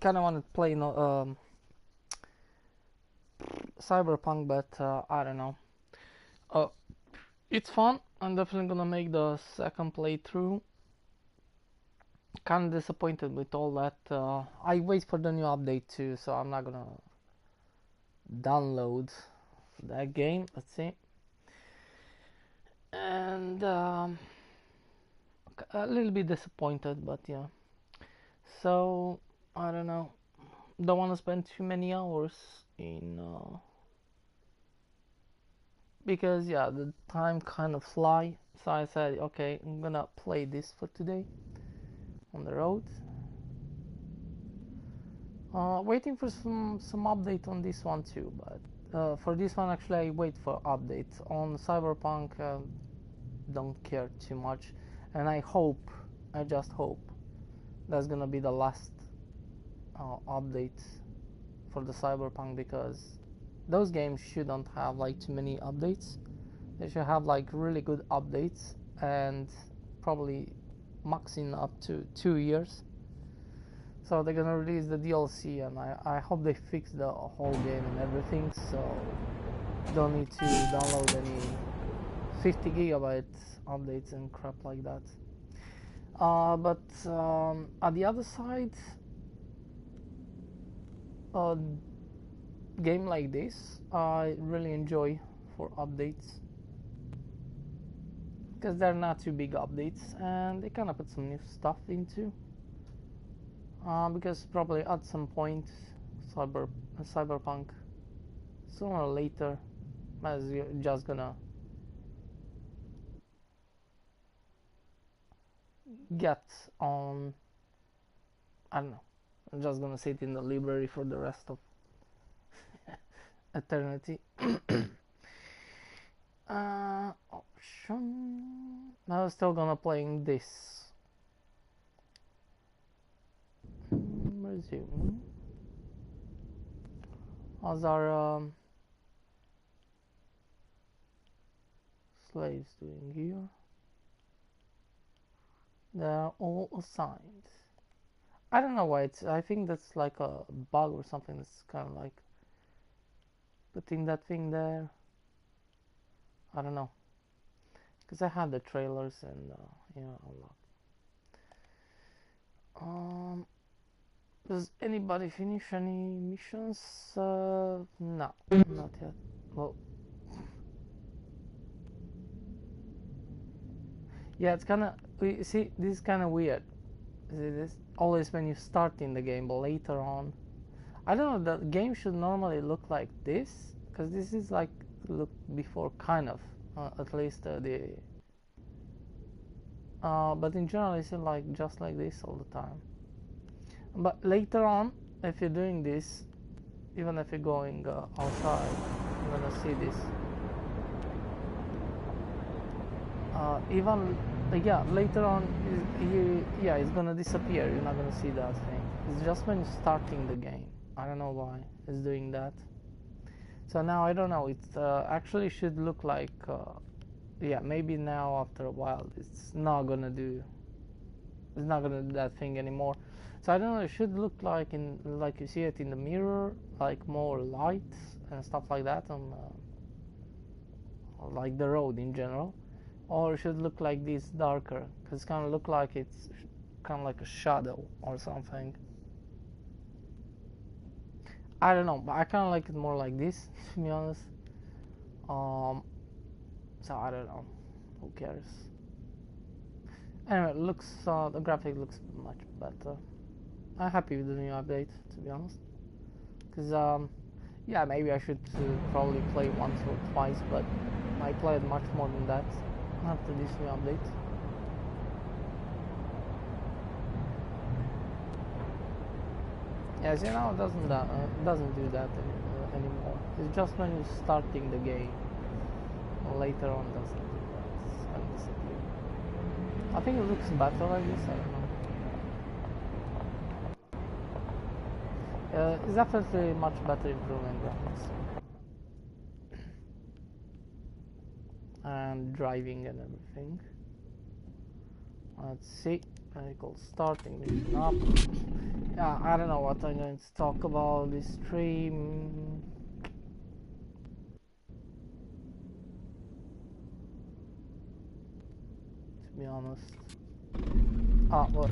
kind of want to play Cyberpunk, but I don't know. Uh, it's fun. I'm definitely gonna make the second playthrough. Kind of disappointed with all that. I wait for the new update too, so I'm not gonna download that game. Let's see. And a little bit disappointed, but yeah. So I don't know. Don't want to spend too many hours in because yeah, the time kind of fly. So I said, okay, I'm gonna play this for today on the road. Waiting for some update on this one too, but for this one actually I wait for updates on Cyberpunk. Don't care too much, and I just hope that's gonna be the last update for the Cyberpunk, because those games shouldn't have like too many updates. They should have like really good updates, and probably maxing up to 2 years. So they're gonna release the DLC, and I hope they fix the whole game and everything, so don't need to download any 50 gigabyte updates and crap like that. But at the other side, a game like this I really enjoy for updates, because they're not too big updates and they kind of put some new stuff into. Because probably at some point Cyberpunk sooner or later is just gonna get on, I don't know, I'm just gonna sit in the library for the rest of eternity. Option. I'm still gonna playing this. Resume. How's our slaves doing here? They're all assigned. I don't know why I think that's like a bug or something. That's kind of like putting that thing there. I don't know, because I had the trailers and unlocked. Does anybody finish any missions? No, not yet. Well, yeah, it's kind of. You see, this is kind of weird. This always when you start in the game, but later on, I don't know. The game should normally look like this, because this is like look before, kind of, at least the. But in general, it's like just like this all the time. But later on, if you're doing this, even if you're going outside, you're gonna see this. Even yeah, later on, it's gonna disappear. You're not gonna see that thing. It's just when you're starting the game. I don't know why it's doing that. So now I don't know. It actually should look like yeah. Maybe now after a while, it's not gonna do that thing anymore. So I don't know, it should look like like you see it in the mirror, like more light and stuff like that on like the road in general, or it should look like this darker, because it's kind of look like it's kind of like a shadow or something. I don't know, but I kind of like it more like this, to be honest. So I don't know, who cares. Anyway, it looks the graphic looks much better. I'm happy with the new update, to be honest, because yeah, maybe I should probably play once or twice, but I played much more than that after this new update. Yeah, see, now it doesn't do that anymore. It's just when you're starting the game. Later on, doesn't do that. It's kind of disappear. I think it looks better like this. I don't know. It's definitely much better improvement graphics and driving and everything. Let's see, vehicle starting mission up. I don't know what I'm going to talk about this stream. To be honest. What?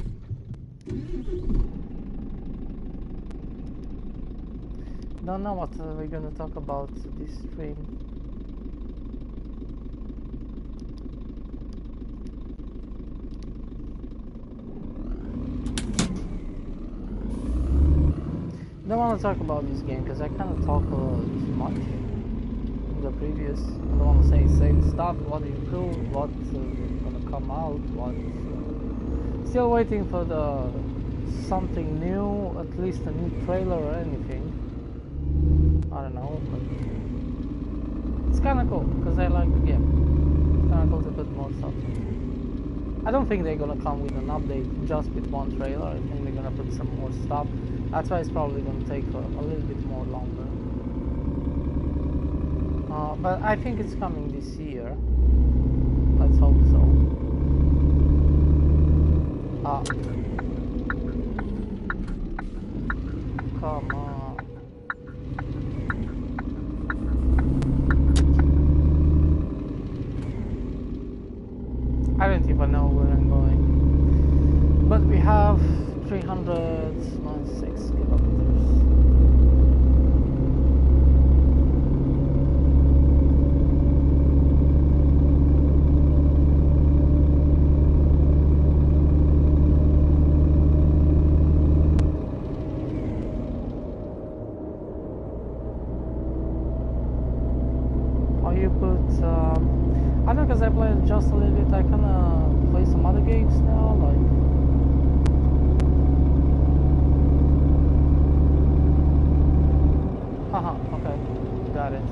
Don't know what we're gonna talk about this stream. Don't want to talk about this game because I kind of talk too much in the previous. I don't want to say same stuff. What improved? What's gonna come out? What? Still waiting for the something new, at least a new trailer or anything. I don't know, but it's kind of cool because I like the game. It's kind of cool to put more stuff. I don't think they're gonna come with an update just with one trailer. I think they're gonna put some more stuff. That's why it's probably gonna take a little bit more longer. But I think it's coming this year. Let's hope so. Come on. I don't even know where I'm going. But we have 396 kilometers. I know, because I played just a little bit. I kinda play some other games now, like okay, got it.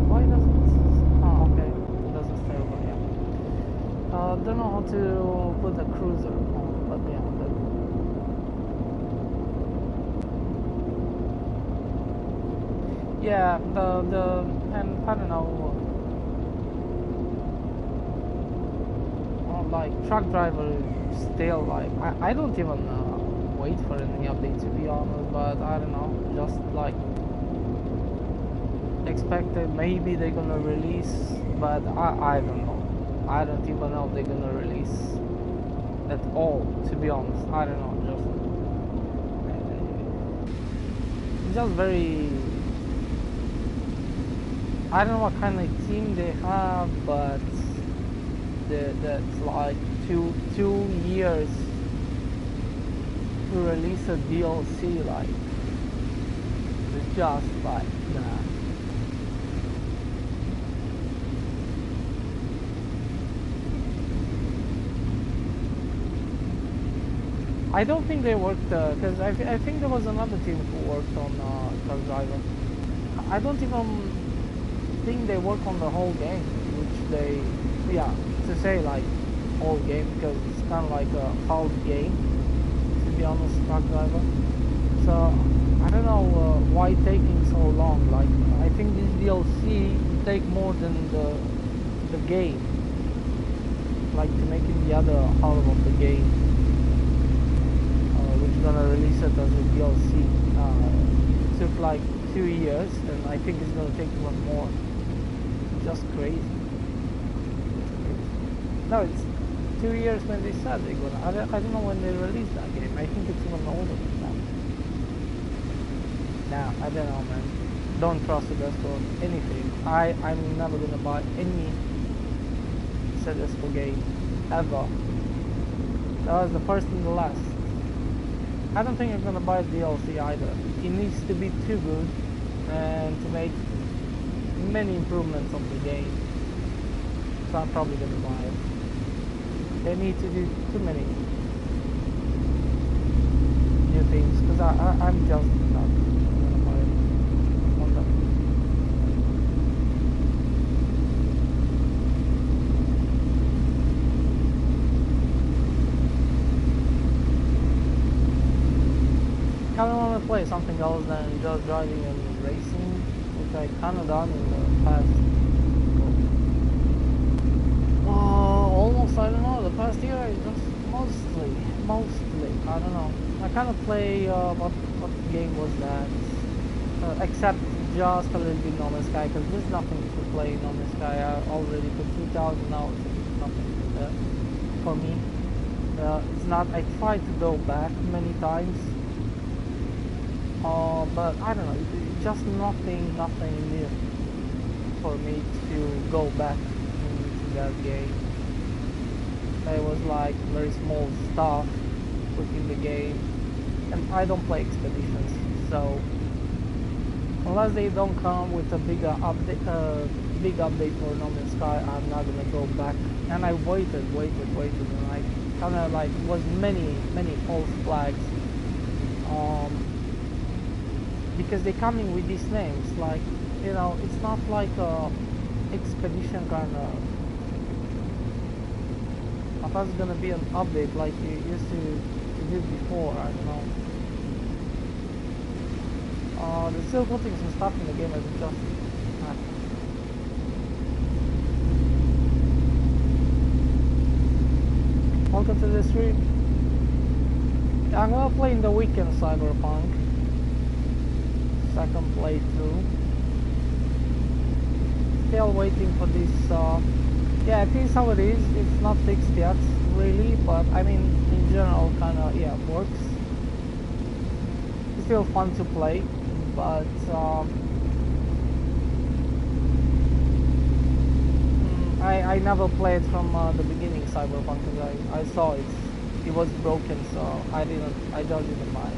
Why doesn't? Oh, okay, it doesn't stay over here. Don't know how to put the cruiser on, but yeah. Yeah, and I don't know, like truck driver still like I don't even wait for any update to be honest, but I don't know, just like expected maybe they're gonna release, but I don't know. I don't even know if they're gonna release at all, to be honest. I don't know, just very, I don't know what kind of team they have, but that's like two years to release a DLC, like it's just like nah. I don't think they worked because I think there was another team who worked on Truck Driver. I don't even think they work on the whole game, which they, yeah, to say like whole game, because it's kind of like a half game, to be honest, Truck Driver. So I don't know why taking so long. Like I think this DLC take more than the game, like to make it the other half of the game, which is gonna release it as a DLC. It took like 2 years, and I think it's gonna take even more. Just crazy. No, it's 2 years when they said they're gonna. I don't know when they released that game. I think it's even older than that. Nah, I don't know, man. Don't trust Sedesco anything. I'm never gonna buy any Sedesco game ever. That was the first and the last. I don't think I'm gonna buy DLC either. It needs to be too good and to make many improvements on the game. So I'm probably gonna buy it. They need to do too many new things because I'm just not gonna buy it on them. I kind of want to play something else than just driving and racing, which I kind of done in the past. Almost, I don't know, the past year, just Mostly. I don't know. I kind of play what game was that? Except just a little bit No Man's Sky, because there's nothing to play in No Man's Sky. I already put 2,000 hours. It's nothing for me. It's not. I tried to go back many times, but I don't know. Just nothing new for me to go back into that game. There was like very small stuff within the game, and I don't play expeditions, so unless they don't come with a big update for No Man's Sky, I'm not gonna go back. And I waited, and I kind of like was many false flags, because they coming with these names, like, you know, it's not like a expedition kind of. I thought it's gonna be an update like you used to do before. I don't know. They're still putting some stuff in the game as it just happened. Welcome to the stream. Yeah, I'm gonna play in the weekend Cyberpunk. Second playthrough. Still waiting for this. Yeah, it is how it is. It's not fixed yet, really, but I mean, in general, kind of, yeah, works. It's still fun to play, but I never played from the beginning Cyberpunk, because I saw it was broken, so I just didn't mind.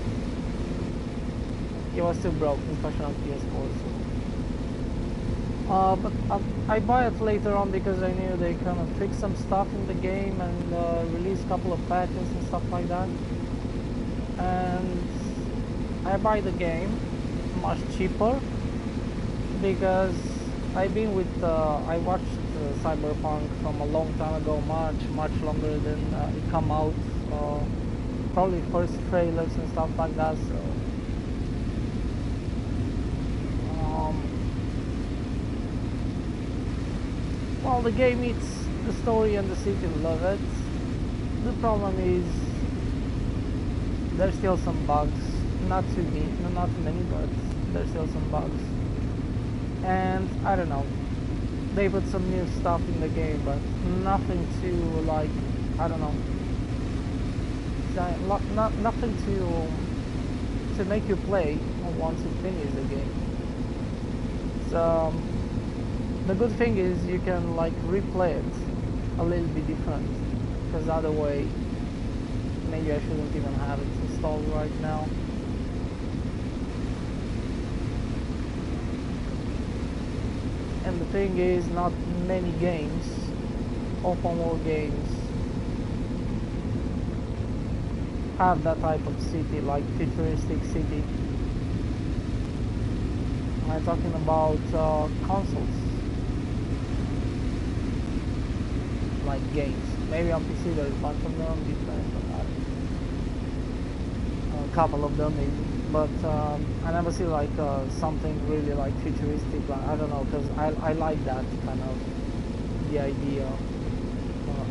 It was still broken, especially on PS4. So. But I buy it later on because I knew they kind of fix some stuff in the game and release a couple of patches and stuff like that. And I buy the game much cheaper because I've been with I watched Cyberpunk from a long time ago, much longer than it come out. Probably first trailers and stuff like that. So. Well, the game eats the story and the city love it. The problem is there's still some bugs. Not too many, but there's still some bugs. And I don't know. They put some new stuff in the game, but nothing to like. I don't know. Nothing to make you play once you finish the game. So. The good thing is you can like replay it a little bit different, because other way maybe I shouldn't even have it installed right now. And the thing is, not many games, open world games, have that type of city, like futuristic city. I'm talking about consoles. Like games. Maybe on PC there's a bunch of them, different, but a couple of them maybe. But I never see like something really like futuristic. Like, I don't know, because I like that kind of the idea.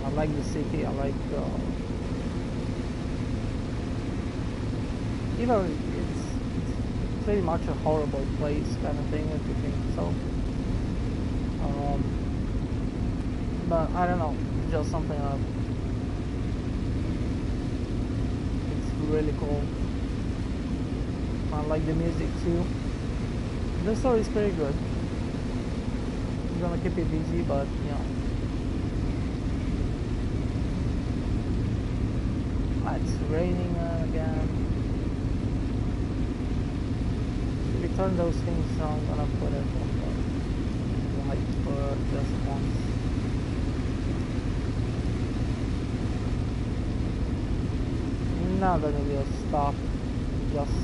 I like the city. I like even it's pretty much a horrible place kind of thing if you think so. But I don't know, it's just something that it's really cool. I like the music too. The story is pretty good. It's gonna keep it busy, but you know. It's raining again. If we turn those things on, I'm gonna put it on the light for just once. Now that it will stop, just,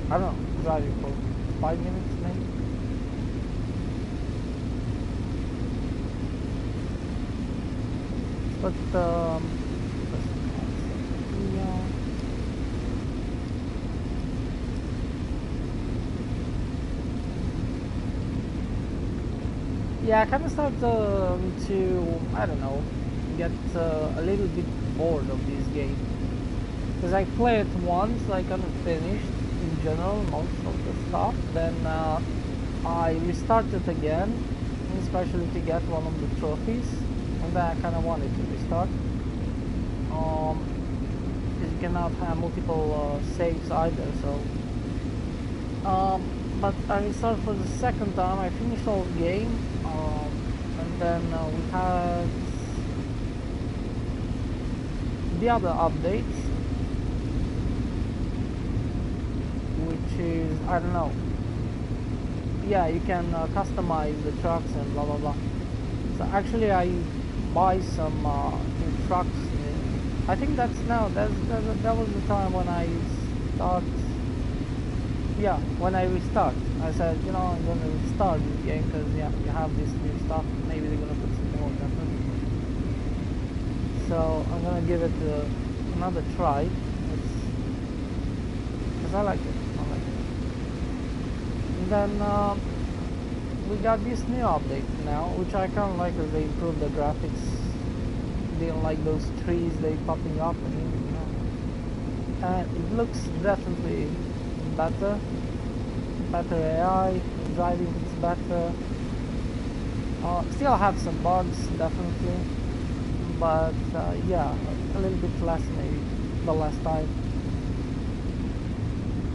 I don't know, driving for 5 minutes maybe. But yeah, I kind of start to, I don't know, get a little bit bored of this game. Because I played it once, I kind of finished in general most of the stuff, then I restarted again, especially to get one of the trophies, and then I kind of wanted to restart. Because you cannot have multiple saves either, so but I restarted for the second time. I finished the whole game, and then we had the other updates, which is, I don't know, yeah, you can customize the trucks and blah blah blah. So actually I buy some new trucks. I think that was the time when I start. Yeah, when I restart, I said, you know, I'm gonna restart this game because yeah, you have this new stuff. Maybe they're gonna put some more definitely. So I'm gonna give it another try. Because I like it. And then we got this new update now, which I kind of like, because they improved the graphics. Didn't like those trees they popping up, and you know, and it looks definitely better AI, driving is better. Still have some bugs definitely, but yeah, a little bit less maybe the last time.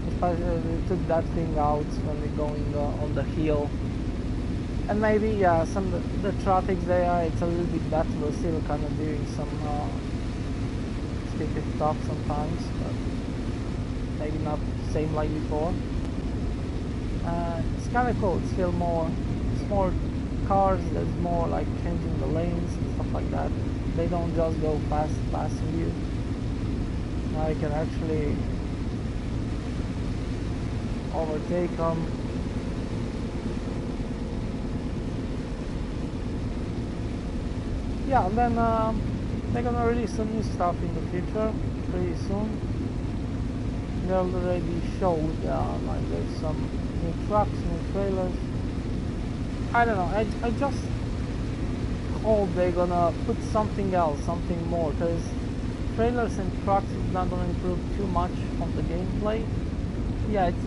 Especially they took that thing out when we're going on the hill. And maybe, yeah, some of the traffic there, it's a little bit better. We're still kind of doing some stupid stuff sometimes, but maybe not the same like before. It's kind of cool. It's still more cars. There's more like changing the lanes and stuff like that. They don't just go passing you. Now you can actually overtake them. Yeah, and then they're gonna release some new stuff in the future pretty soon. They already showed like there's some new trucks, new trailers. I don't know, I just hope they're gonna put something else, something more, because trailers and trucks is not gonna improve too much on the gameplay. Yeah, it's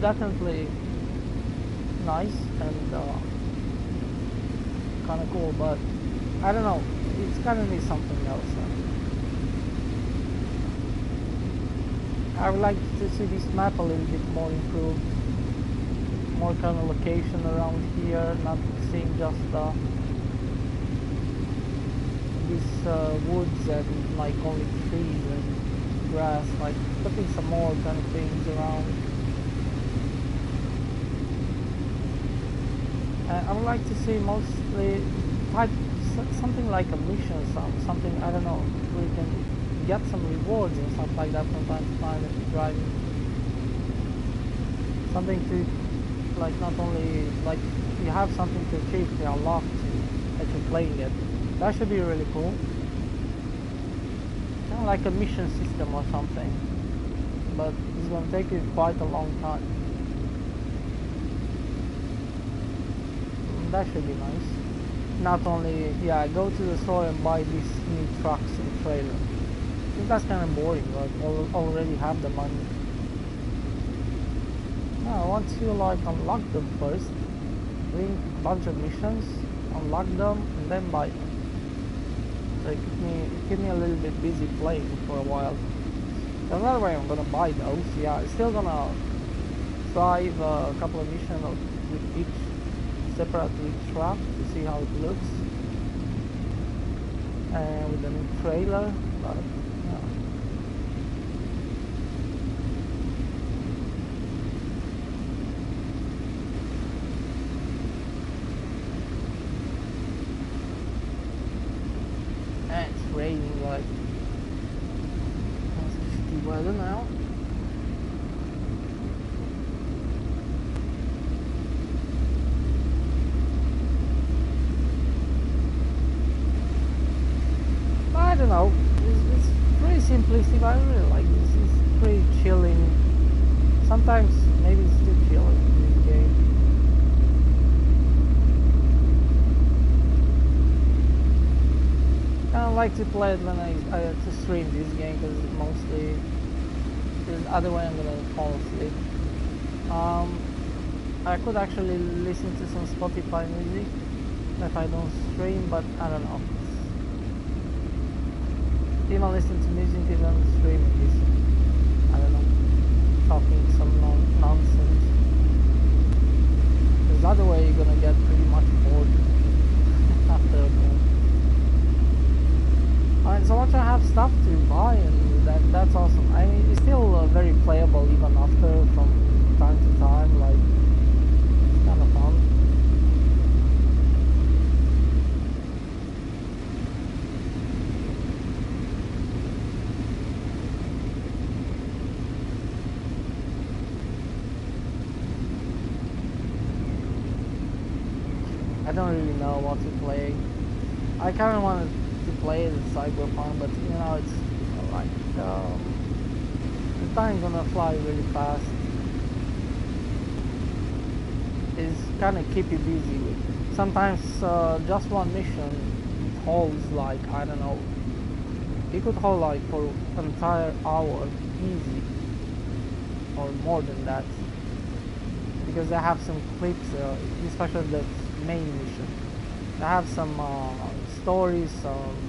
definitely nice and kind of cool, but I don't know, it's kind of needs something else. I would like to see this map a little bit more improved, more kind of location around here, not seeing just these woods and like only trees and grass, like putting some more kind of things around. I would like to see mostly something like a mission, something, I don't know, where you can get some rewards and stuff like that from time to time if you're driving. Something to, like, not only, like, you have something to achieve, to unlock as you're playing it. That should be really cool. Kind of like a mission system or something. But it's going to take you quite a long time. That should be nice. Not only, yeah, go to the store and buy these new trucks and trailers. That's kind of boring, like already have the money. No, I want to like unlock them first, doing a bunch of missions, unlock them, and then buy them. So it keep me a little bit busy playing for a while. There's another way I'm gonna buy those. Yeah, I'm still gonna drive a couple of missions with each separately truck to see how it looks, and with a new trailer, but yeah. And it's raining like it's shitty weather now. I don't know, it's pretty simplistic, but I really like this. It's pretty chilling. Sometimes maybe it's too chilling in this game. I like to play it when I to stream this game because mostly there's other way I'm gonna fall asleep. I could actually listen to some Spotify music if I don't stream, but I don't know. Even listen to music even streaming is, I don't know, talking some nonsense. Because the other way you're gonna get pretty much bored after a while. Alright, so once I have stuff to buy, and that's awesome. I mean, it's still very playable even after from time to time. Like, it's kind of fun. I don't really know what to play. I kind of wanted to play the Cyberpunk, but you know, it's like the time gonna fly really fast. It's kind of keep you busy with. Sometimes just one mission holds like, I don't know, it could hold like for an entire hour easy, or more than that, because they have some clips, especially the main mission. They have some stories,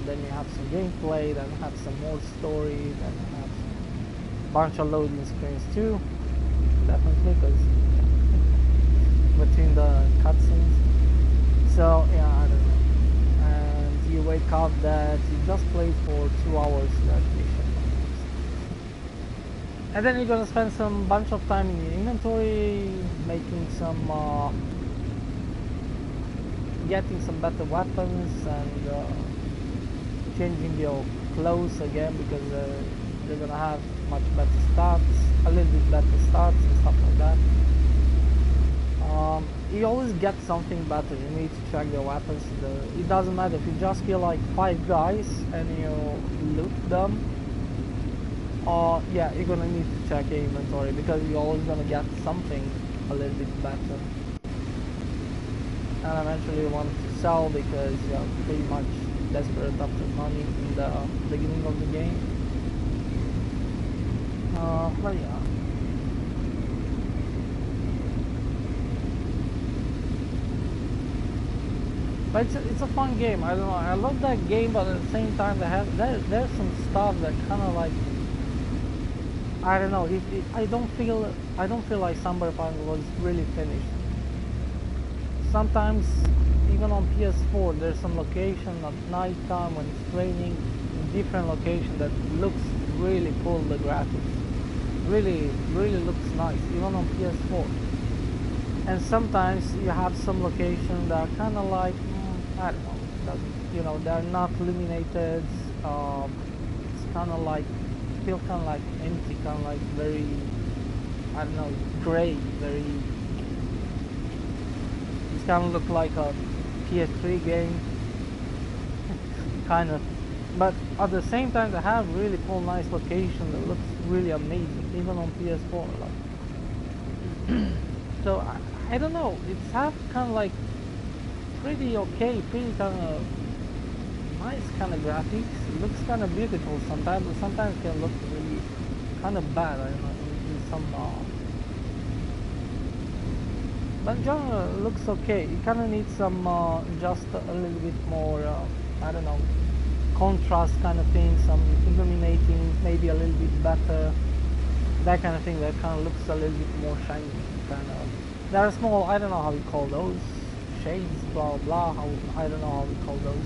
then you have some gameplay, then you have some more story, then you have some bunch of loading screens too, definitely, because between the cutscenes. So yeah, I don't know. And you wake up that you just played for 2 hours that mission. And then you're gonna spend some bunch of time in your inventory, making some getting some better weapons and changing your clothes again, because they're gonna have much better stats, a little bit better stats and stuff like that. You always get something better. You need to check your weapons. It doesn't matter if you just kill like 5 guys and you loot them, or yeah, you're gonna need to check your inventory, because you're always gonna get something a little bit better. And eventually you want to sell because you're pretty much desperate after money in the beginning of the game. But yeah. But it's a fun game. I don't know. I love that game, but at the same time, there's some stuff that kind of like, I don't know. I don't feel like Cyberpunk was really finished. Sometimes even on PS4 there's some location at night time when it's raining, different location that looks really cool. The graphics really looks nice even on PS4. And sometimes you have some location that are kind of like, I don't know, you know, they're not illuminated. It's kind of like, feel kind of like empty, kind of like very, I don't know, gray, very, it's kind of look like a PS3 game kind of. But at the same time they have really cool nice location that looks really amazing even on PS4 like. So I don't know, it's have kind of like pretty okay, pretty kind of nice kind of graphics. It looks kind of beautiful sometimes, but sometimes it can look really kind of bad, I don't know, in some but in general it looks okay. It kind of needs some just a little bit more I don't know, contrast kind of thing, some illuminating maybe a little bit better, that kind of thing, that kind of looks a little bit more shiny kind of. There are small, I don't know how we call those, shades, blah blah, how, I don't know how we call those.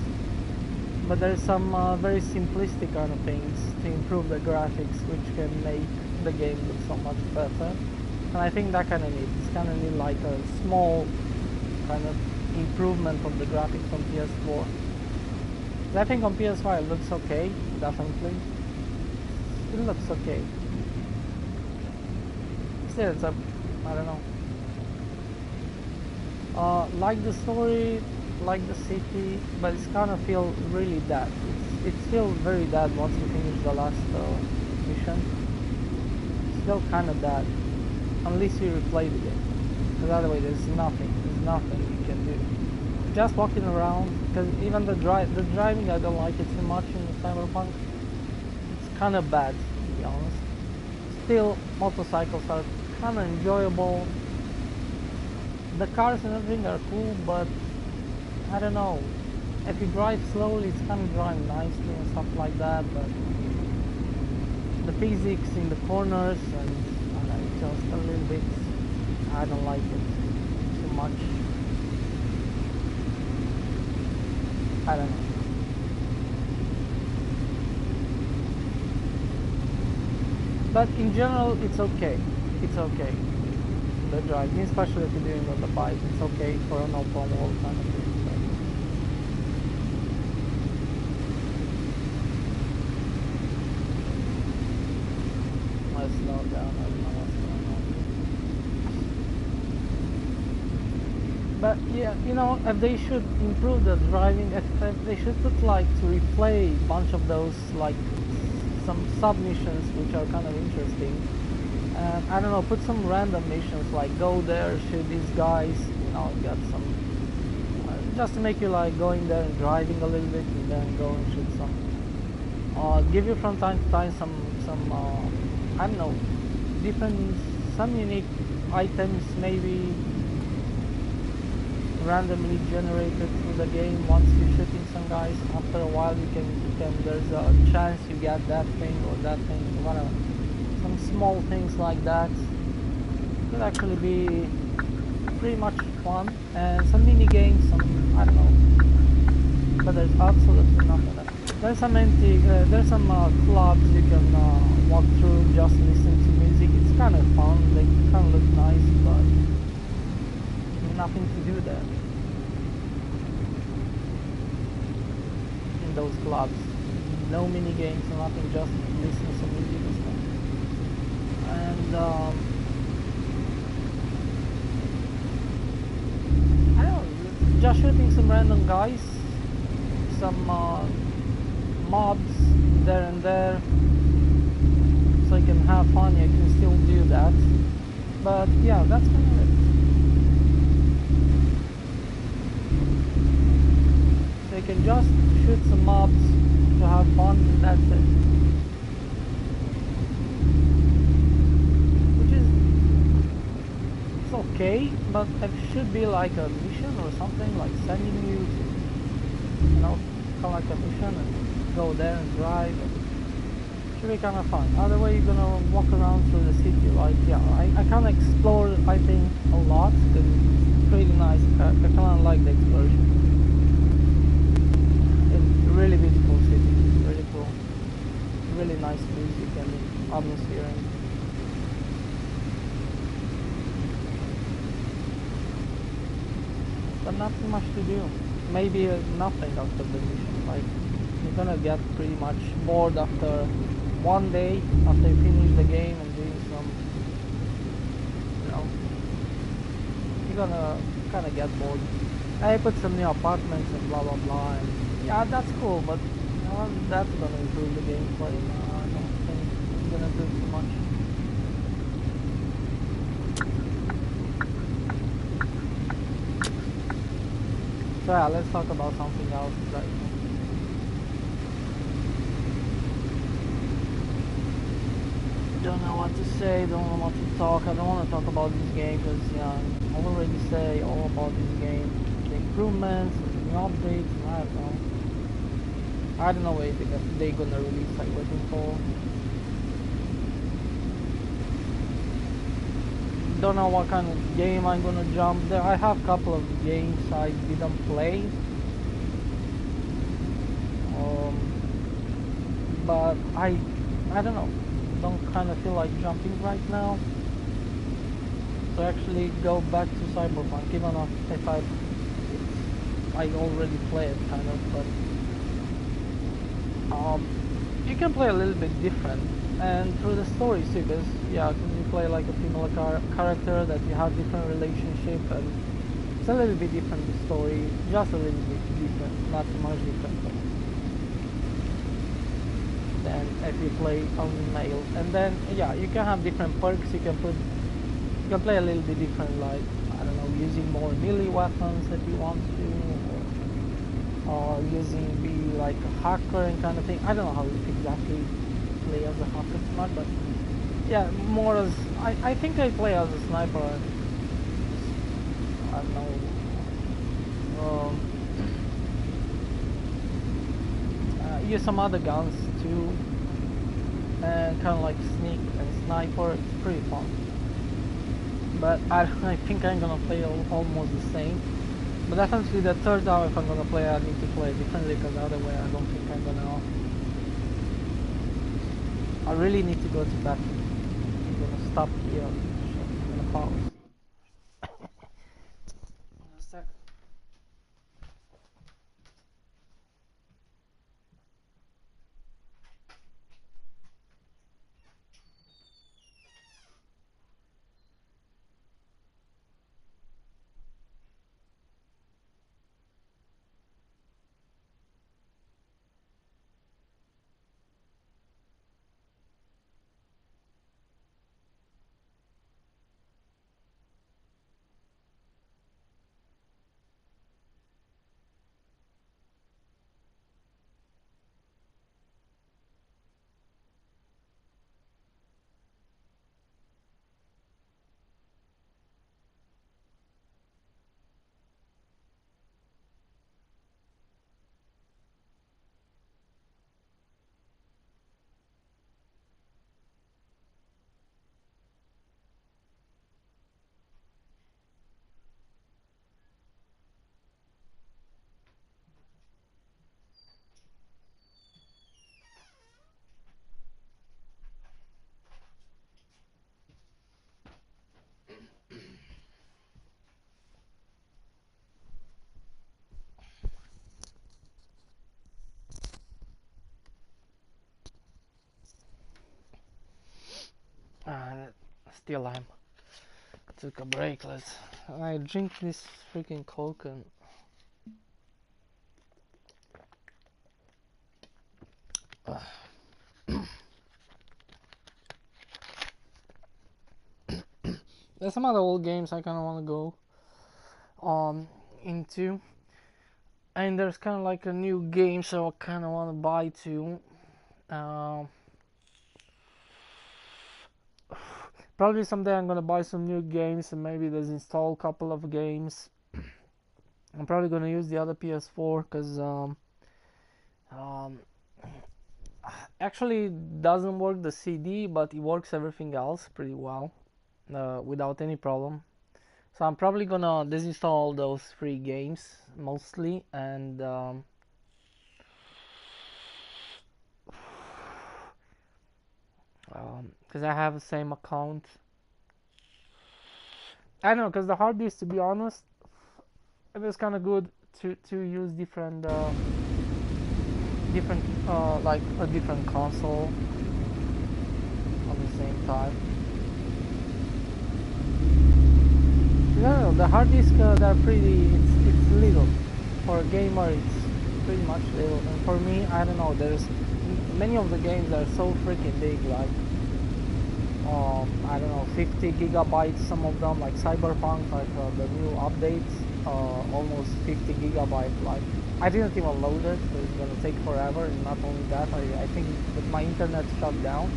But there's some very simplistic kind of things to improve the graphics, which can make the game look so much better. And I think that kind of needs, it's kind of need like a small kind of improvement of the graphics on PS4. I think on PS5 it looks okay, definitely. It looks okay. Still, it's a, I don't know. Like the story, like the city, but it's kind of feel really dead. It's feels very dead once you finish the last mission. It's still kind of dead, unless you replay the game. Because otherwise there's nothing you can do. just walking around, because even the driving, I don't like it too much in Cyberpunk. It's kind of bad, to be honest. Still, motorcycles are kind of enjoyable. The cars and everything are cool, but I don't know. If you drive slowly, it's kind of driving nicely and stuff like that, but the physics in the corners and just a little bit, I don't like it too much. I don't know. But in general, it's okay. It's okay. The driving, especially if you're doing it on the bike, it's okay for an open world kind of thing. Let's slow down. I don't know what's going on. But yeah, you know, if they should improve the driving, if they should put like to replay a bunch of those like some submissions which are kind of interesting. And I don't know, put some random missions like go there, shoot these guys, you know, get some just to make you like going there and driving a little bit and then go and shoot some. Give you from time to time some I don't know, different, some unique items maybe randomly generated through the game once you're shooting some guys. After a while you can there's a chance you get that thing or that thing, whatever. Some small things like that could actually be pretty much fun, and some mini games, some, I don't know, but there's absolutely nothing left. There's some there's some clubs you can walk through, just listen to music. It's kind of fun, they kind of look nice, but nothing to do there in those clubs. No mini games or nothing, just listen to some music and stuff. And I don't know, just shooting some random guys, some mobs there and there, so you can have fun. You can still do that, but yeah, that's kind of it. So you can just shoot some mobs to have fun, and that's it. Which is, it's okay, but it should be like a mission or something, like sending you to, you know, kind of like a mission and go there and drive. Should be kind of fun. Other way you're gonna walk around through the city, like, yeah, I kind of explore, I think, a lot, because it's pretty nice. I kind of like the exploration. It's a really beautiful city, really cool, really nice music and atmosphere. But nothing much to do. Maybe nothing after the mission. Like, you're gonna get pretty much bored after one day, after you finish the game and doing some, you know, you're gonna kind of get bored. I put some new apartments and blah blah blah, and yeah, that's cool, but you know, that's gonna improve the gameplay. I don't think it's gonna do too much. So yeah, let's talk about something else right now. Don't know what to say, don't know what to talk. I don't want to talk about this game because, yeah, I already say all about this game. The improvements, the new updates, and I don't know. I don't know what they're gonna release, I'm waiting for. Don't know what kind of game I'm gonna jump there. I have a couple of games I didn't play. But I don't know. Don't kind of feel like jumping right now. So actually go back to Cyberpunk, even if I already played kind of, but you can play a little bit different, and through the stories too, because yeah, because you play like a female character that you have different relationship, and it's a little bit different, the story, just a little bit different, not too much different than if you play on male. And then yeah, you can have different perks. You can play a little bit different, like I don't know, using more melee weapons if you want to, using be like a hacker and kind of thing. I don't know how to exactly play as a hacker too much, but yeah, more as I think I play as a sniper. And I don't know. Use some other guns too, and kind of like sneak and sniper. It's pretty fun. But I think I'm gonna play almost the same. But definitely the third hour, if I'm gonna play, I need to play differently, because the other way I don't think I'm gonna. I really need to go to bed. I'm gonna stop here. I'm gonna pause. A sec. Still I'm took a break. I drink this freaking Coke and there's some other old games I kind of want to go into, and there's kind of like a new game, so I kind of want to buy too. Probably someday I'm gonna buy some new games and maybe just install a couple of games. I'm probably gonna use the other PS4 because actually it doesn't work the CD, but it works everything else pretty well without any problem. So I'm probably gonna disinstall those 3 games mostly, and because I have the same account. I don't know, because the hard disk, to be honest, it was kind of good to use different like a different console at the same time. I don't know, the hard disk they're pretty. It's little for a gamer. It's pretty much little, and for me, I don't know. There's many of the games that are so freaking big, like I don't know, 50 gigabytes. Some of them, like Cyberpunk, like the new updates, almost 50 gigabytes. Like I didn't even load it. So it's gonna take forever. And not only that, I think that my internet shut down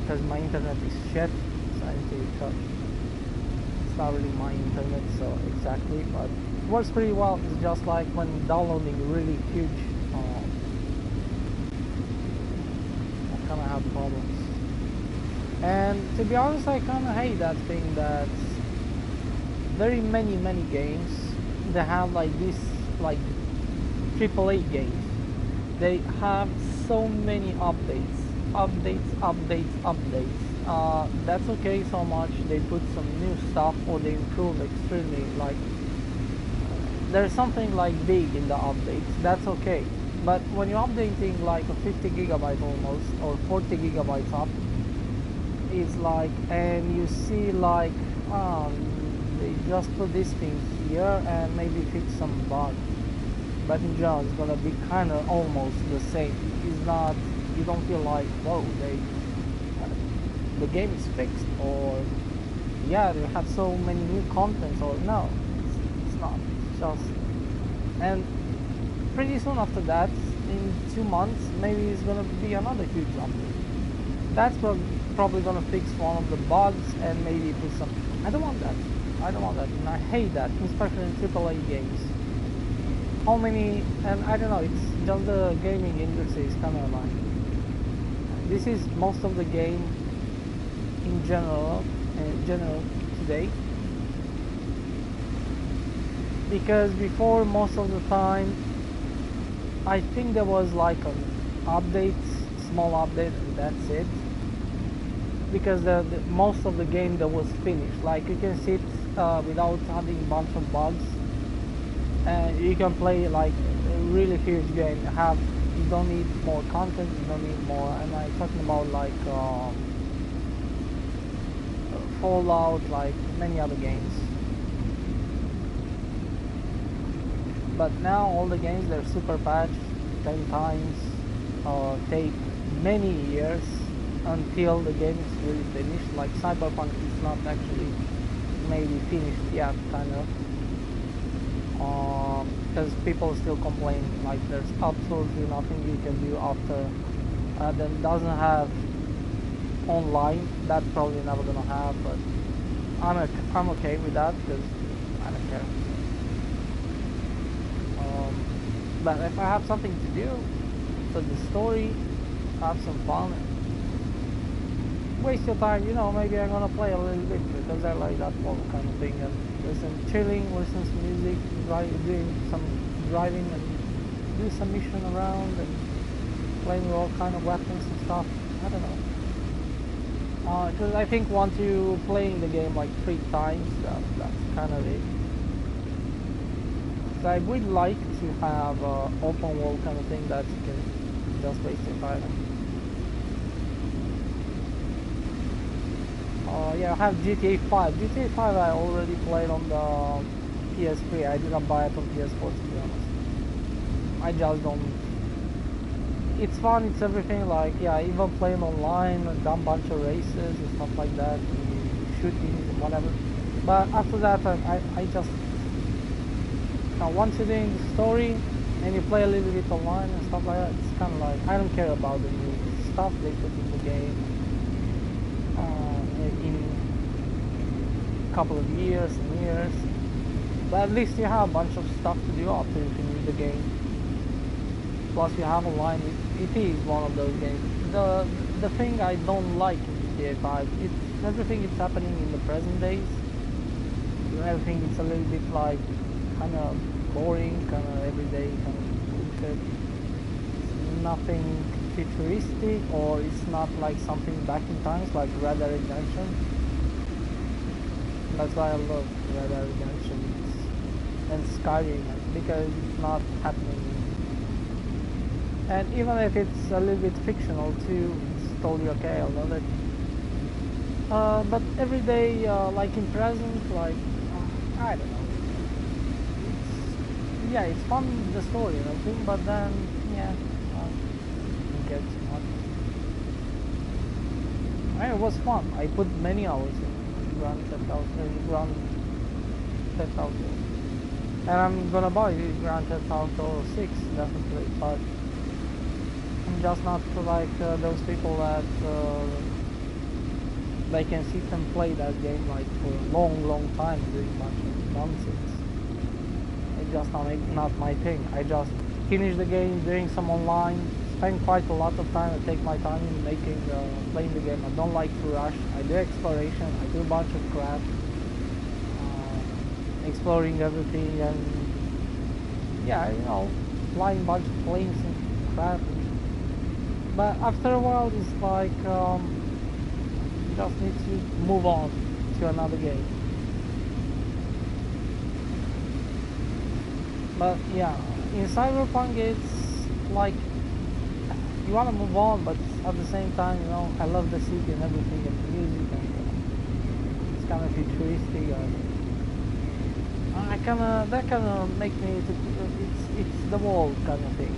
because my internet is shit. So I need to recharge. It's not really my internet, so exactly, but it works pretty well. It's just like when downloading really huge. I kind of have problems. And to be honest, I kind of hate that thing that very many games they have like this, like AAA games. They have so many updates. That's okay so much. They put some new stuff or they improve extremely. Like there's something like big in the updates. That's okay. But when you're updating like a 50 gigabyte almost or 40 gigabytes up, it's like, and you see like they just put these things here and maybe fix some bugs, but in general it's gonna be kind of almost the same. It's not, you don't feel like, whoa, the game is fixed, or yeah, they have so many new contents, or no, it's not. It's just And pretty soon after that, in 2 months, maybe it's gonna be another huge update. That's probably gonna fix one of the bugs and maybe put some. I don't want that. I don't want that, and I hate that, especially in AAA games. How many? And I don't know. It's just the gaming industry is kind of annoying. This is most of the game in general today. Because before, most of the time, I think there was like an update, small update, and that's it. Because the most of the game that was finished, like you can sit without having a bunch of bugs, and you can play like a really huge game. You don't need more content, you don't need more. And I'm talking about like Fallout, like many other games. But now all the games, they're super patched 10 times, take many years until the game is really finished. Like Cyberpunk is not actually maybe finished yet, kind of, because people still complain like there's absolutely nothing you can do after. Then doesn't have online. That's probably never gonna have, but I'm okay with that because I don't care. But if I have something to do for the story, have some fun, waste your time, maybe I'm gonna play a little bit because I like that whole kind of thing, and listen to music, doing some driving and do some mission around and playing with all kind of weapons and stuff. I don't know. Because I think once you playing the game like 3 times, that's kind of it. So I would like to have an open world kind of thing that you can just waste your time. Yeah, I have GTA 5. GTA 5 I already played on the PS3. I didn't buy it on PS4 to be honest. I just don't. It's fun, it's everything, like, yeah, even playing online, done bunch of races and stuff like that, shootings and whatever. But after that, I just. Now, once you're doing the story and you play a little bit online and stuff like that, it's kind of like, I don't care about the new stuff they put in the game in a couple of years and years. But at least you have a bunch of stuff to do after you finish the game. Plus you have online, it is one of those games. The thing I don't like in GTA 5, everything is happening in the present days. Everything is a little bit like kind of boring, kind of everyday, kind of bullshit. It's nothing futuristic, or it's not like something back in times like Red Dead Redemption. That's why I love Red Dead Redemption and Skyrim, because it's not happening. And even if it's a little bit fictional too, it's totally okay, I love it. But every day, like in present, like, I don't know. Yeah, it's fun, the story and everything, but then, yeah, don't get too much. It was fun. I put many hours in Grand Theft Auto. And I'm gonna buy Grand Theft Auto 6, definitely, but I'm just not like those people that they can sit and play that game like for a long time doing much nonsense. It's just not my thing. I just finish the game, doing some online, spend quite a lot of time. I take my time in playing the game. I don't like to rush. I do exploration. I do a bunch of crap, exploring everything, and yeah, flying a bunch of planes and crap. But after a while, it's like you just need to move on to another game. But yeah, in Cyberpunk, it's like you want to move on, but at the same time, I love the city and everything, and the music, and it's kind of futuristic. That kind of make me. It's the world kind of thing.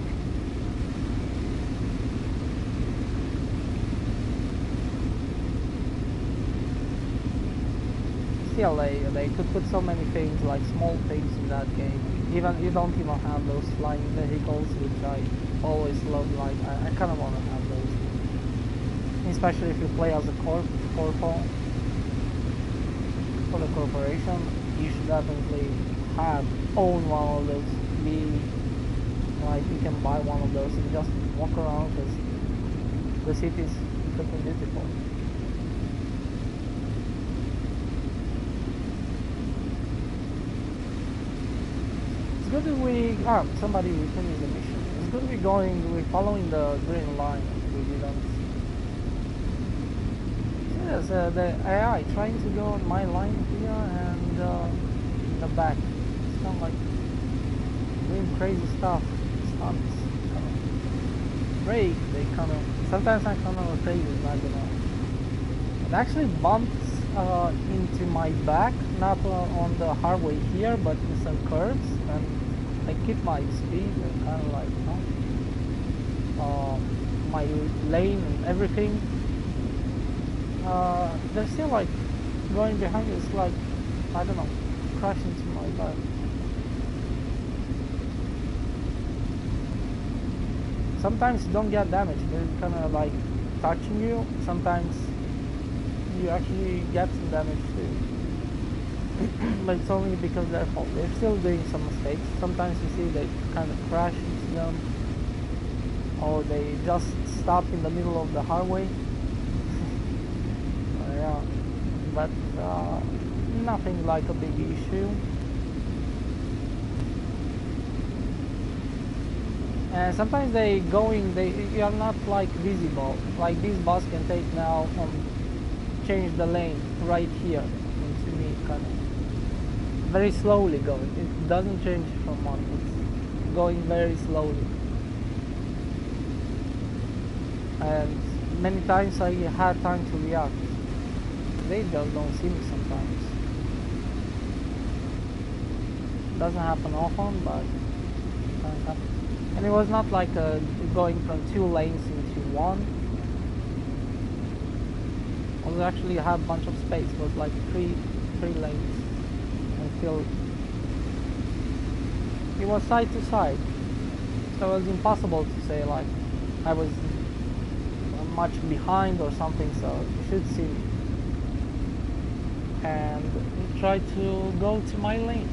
Still, they could put so many things, like small things in that game. Even you don't even have those flying vehicles, which I always love. Like I kind of want to have those, especially if you play as a corporal for the corporation. You should definitely own one of those. Be like you can buy one of those and just walk around because the city is freaking beautiful. It's good that somebody finished the mission. It's good we're following the green line. We didn't. Yes, the AI trying to go on my line here and in the back. It's kind of like doing crazy stuff. Stunts. Brake. They kind of. Sometimes I kind of crazy. I don't know. It actually bumps into my back, not on the highway here, but in some curves, and I keep my speed and kind of like, my lane and everything. They're still like going behind us, like, I don't know, crash into my back. Sometimes you don't get damaged, they're kind of like touching you. Sometimes you actually get some damage too. But it's only because they're fault. They're still doing some mistakes. Sometimes you see they kind of crash into them, or they just stop in the middle of the highway. Yeah, but nothing like a big issue. And sometimes they are not like visible. Like this bus can take now change the lane right here. To me, kind of very slowly going. It doesn't change from one. It's going very slowly. And many times I had time to react. They just don't see me sometimes. Doesn't happen often, but it can happen. And it was not like going from 2 lanes into 1. We actually had a bunch of space. It was like three lanes until it was side to side. So it was impossible to say like I was much behind or something. So you should see me. And try to go to my lane.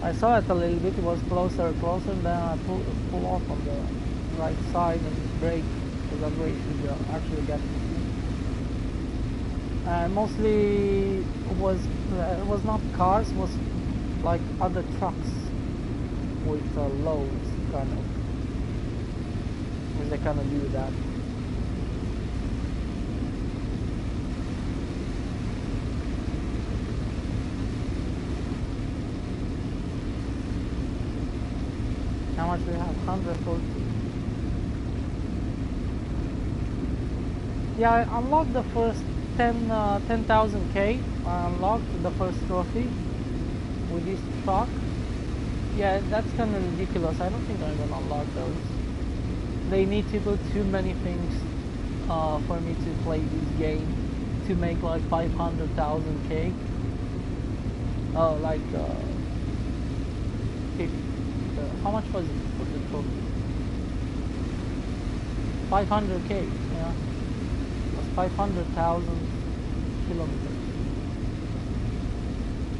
I saw it a little bit, it was closer, then I pull off on the right side and brake, because that way you should actually get me. And mostly it was not cars, it was like other trucks with loads, kind of, which they kind of do that. How much do we have? 140. Yeah, I unlocked the first 10,000K. I unlocked the first trophy with this truck. Yeah, that's kind of ridiculous. I don't think I'm gonna unlock those. They need to do too many things for me to play this game to make like 500,000K. Oh, like 50. How much was it for the trophy? 500K, yeah. It was 500,000 kilometers.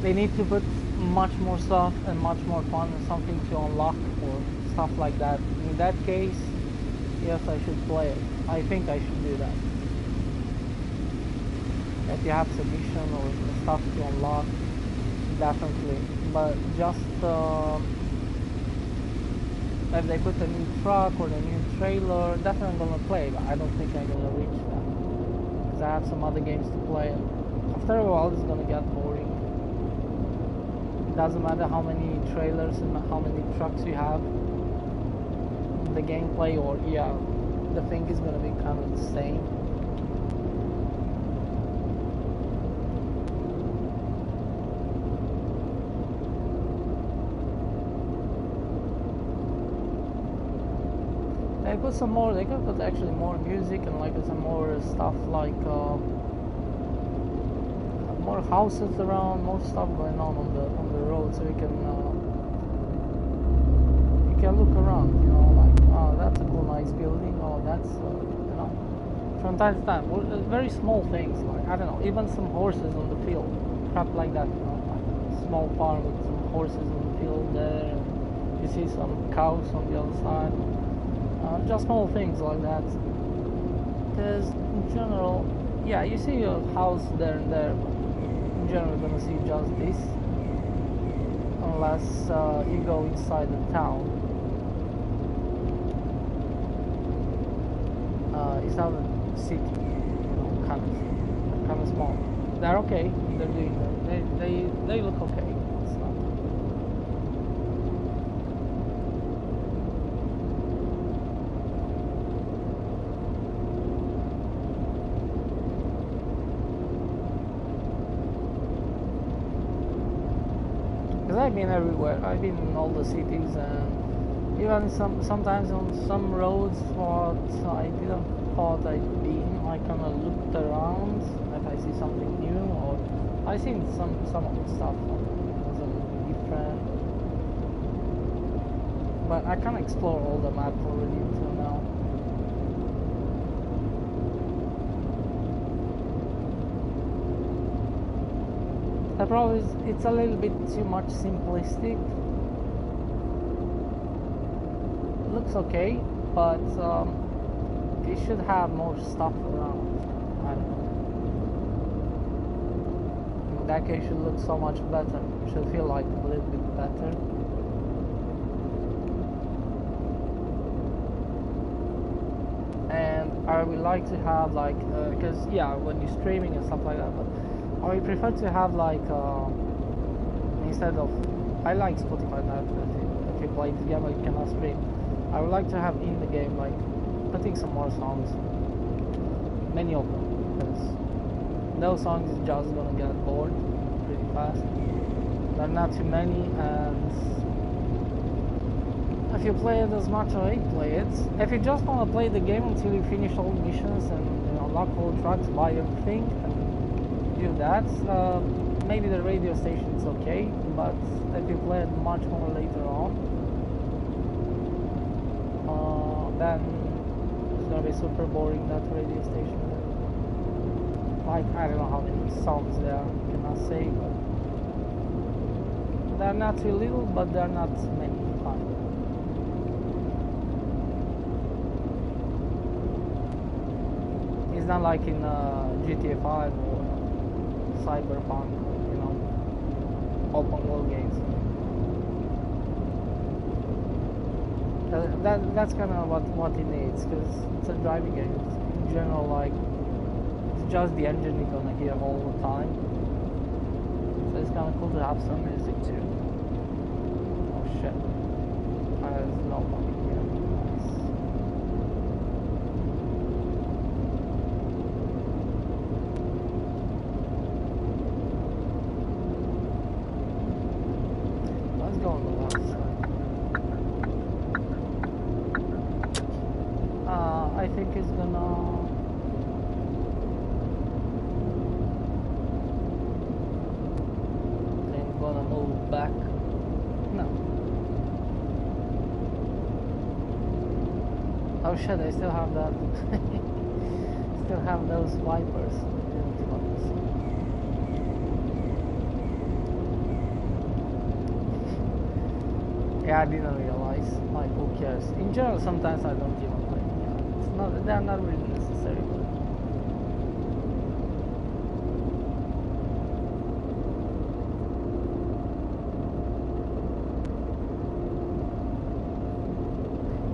They need to put much more stuff and much more fun and something to unlock or stuff like that. In that case, yes, I should play it. I think I should do that. If you have submission or stuff to unlock, definitely. But just if they put a new truck or a new trailer, definitely I'm gonna play, but I don't think I'm gonna reach that. Because I have some other games to play. After a while, it's gonna get boring. It doesn't matter how many trailers and how many trucks you have. The gameplay or, yeah, the thing is gonna be kind of the same. They put some more. They could put actually more music and like some more stuff like more houses around, more stuff going on the road, so you can can look around, you know, like, oh, that's a cool, nice building, oh, that's, you know, from time to time, very small things, like, I don't know, even some horses on the field, crap like that, you know, like a small farm with some horses on the field there, you see some cows on the other side, just small things like that, because in general, yeah, you see a house there and there, but in general you're gonna see just this, unless you go inside the town. It's not a city, you know, kind of small. They're okay. They're doing that. They look okay. It's not. Because I've been everywhere. I've been in all the cities, and even sometimes on some roads what I didn't thought I'd been. I kind of looked around if I see something new, or I seen some of the stuff wasn't different. But I can't explore all the map already until now. The problem is it's a little bit too much simplistic. It looks okay, but it should have more stuff around. I don't know. In that case, it should look so much better. It should feel like a little bit better. And I would like to have like, because yeah, when you're streaming and stuff like that, but I would prefer to have like, instead of, I like Spotify now, if you play this game, you cannot stream. I would like to have in the game like putting some more songs, many of them, because those songs is just gonna get bored pretty fast. There are not too many, and if you play it as much as I play it, if you just want to play the game until you finish all the missions and unlock all the tracks, buy everything, and do that, maybe the radio station is okay, but if you play it much more later on, then it's gonna be super boring, that radio station. Like, I don't know how many songs there are, I cannot say, but they're not too little, but they're not many either. It's not like in GTA 5 or Cyberpunk, you know, open world games. That's kind of what it needs, because it's a driving game. In general, like, it's just the engine you're gonna hear all the time. So it's kind of cool to have some music too. Oh shit! There's nobody here. Nice. Let's go on the left side. I think it's gonna. I'm gonna move back. No. Oh shit! I still have that. Still have those wipers. Yeah, I didn't realize. Like, who cares? In general, sometimes I don't even play. They're not really necessary.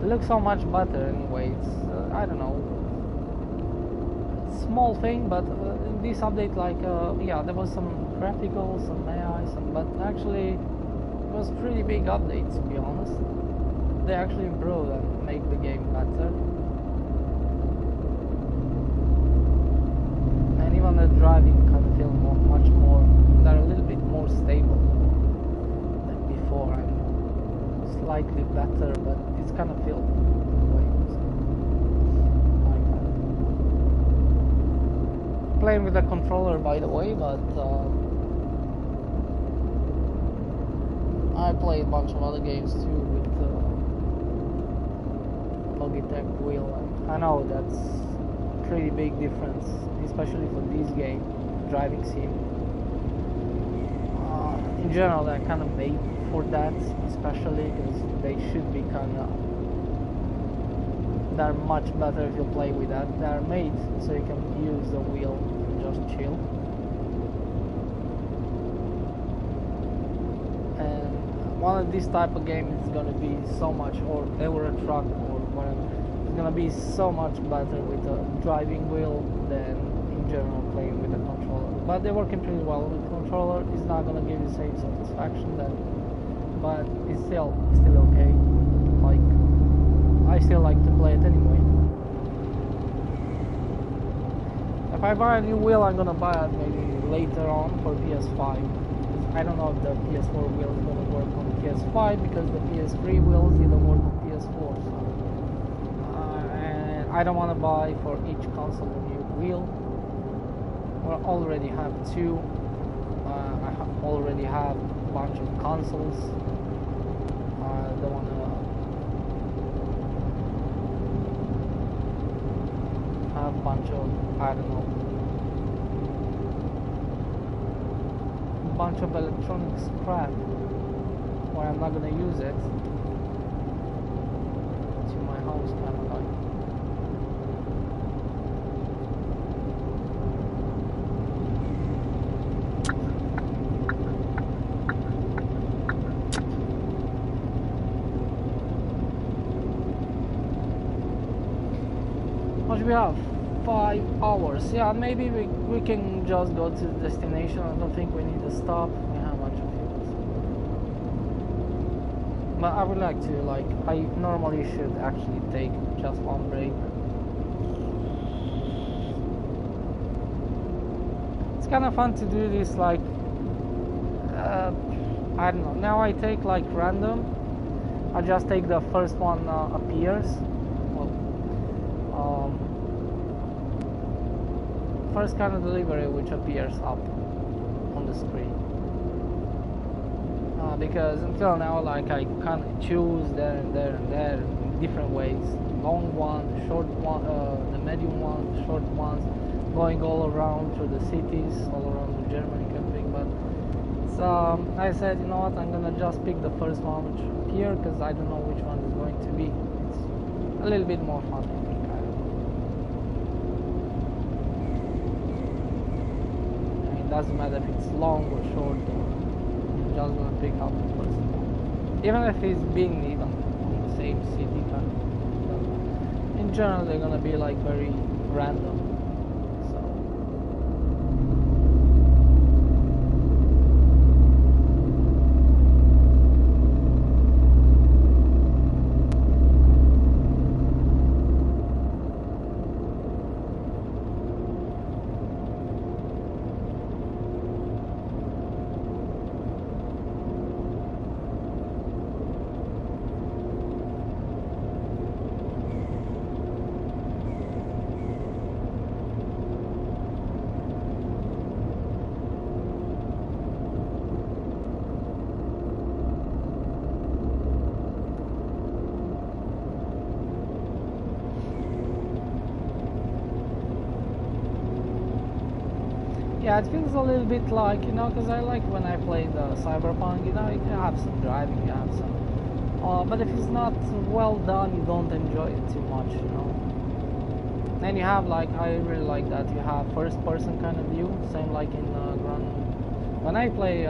It looks so much better anyway. It's, I don't know, small thing, but in this update, like, yeah, there was some graphical, some AI, but actually it was a pretty big update, to be honest. They actually improved and make the game better. Even the driving kind of feel much more, they're a little bit more stable than before, and slightly better, but it's kind of feel like that. Playing with the controller, by the way, but I play a bunch of other games too with Logitech wheel, and I know that's a pretty big difference, especially for this game, driving sim. In general, they're kind of made for that, especially because they should be they're much better if you play with that. They're made so you can use the wheel and just chill. And one of these type of games is gonna be so much, or Euro Truck or whatever, it's gonna be so much better with a driving wheel than in general playing with a controller. But they're working pretty well with the controller. It's not gonna give you the same satisfaction then, but it's still okay. Like, I still like to play it anyway. If I buy a new wheel, I'm gonna buy it maybe later on for PS5. I don't know if the PS4 wheel is gonna work on PS5 because the PS3 wheels didn't work on PS4. So, and I don't want to buy for each console a new wheel. We already have two. I already have a bunch of consoles. I don't want to have a bunch of, I don't know, a bunch of electronic scrap where I'm not gonna use it to my house, kind of like. What do we have? 5 hours. Yeah, maybe we can just go to the destination. I don't think we need to stop. We have a bunch of fuels. But I would like to, like, I normally should actually take just one break. It's kind of fun to do this, like, I don't know. Now I take like random. I just take the first one appears. First kind of delivery which appears up on the screen, because until now, like, I kind of choose there and there and there in different ways, long one, short one, the medium one, short ones, going all around through the cities all around Germany camping. But so I said, you know what, I'm gonna just pick the first one which appear, because I don't know which one is going to be. It's a little bit more fun, I think. Doesn't matter if it's long or short, or you're just gonna pick up the first one, even if it's being even on the same city kind of. In general, they're gonna be like very random. Yeah, it feels a little bit like, you know, because I like when I play the Cyberpunk, you know, you can have some driving, you have some, but if it's not well done, you don't enjoy it too much, you know. And you have, like, I really like that you have first person kind of view, same like in when I play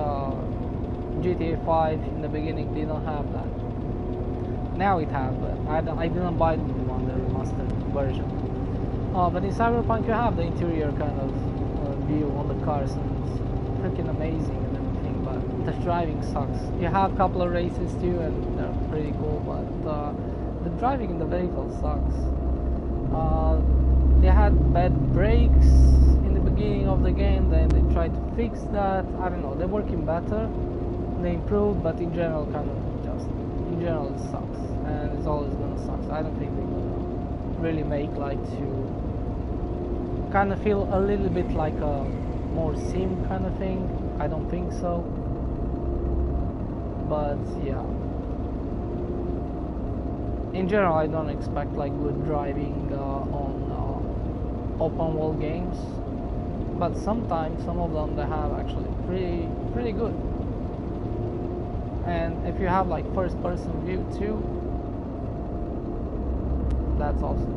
GTA 5 in the beginning, they don't have that. Now it has, but I didn't buy the new one, the remastered version. But in Cyberpunk you have the interior kind of view on the cars, and it's freaking amazing and everything, but the driving sucks. You have a couple of races too, and they're pretty cool, but the driving in the vehicle sucks. They had bad brakes in the beginning of the game, then they tried to fix that. I don't know, they're working better, they improved, but in general it sucks, and it's always gonna suck. I don't think they're gonna really make, like, to kind of feel a little bit like a more sim kind of thing. I don't think so, but yeah, in general, I don't expect like good driving on open world games, but sometimes some of them they have actually pretty good. And if you have like first person view too, that's awesome.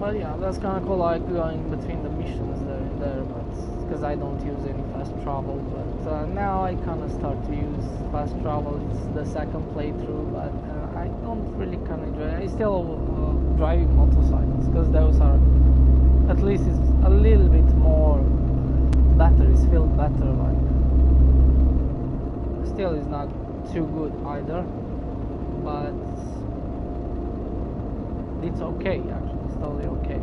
But yeah, that's kind of cool, like going between the missions there and there, but because I don't use any fast travel. But now I kind of start to use fast travel. It's the second playthrough, but I don't really kind of enjoy it. I still driving motorcycles because those are, at least it's a little bit more better. It's feel better, like still is not too good either, but it's okay actually. Totally okay.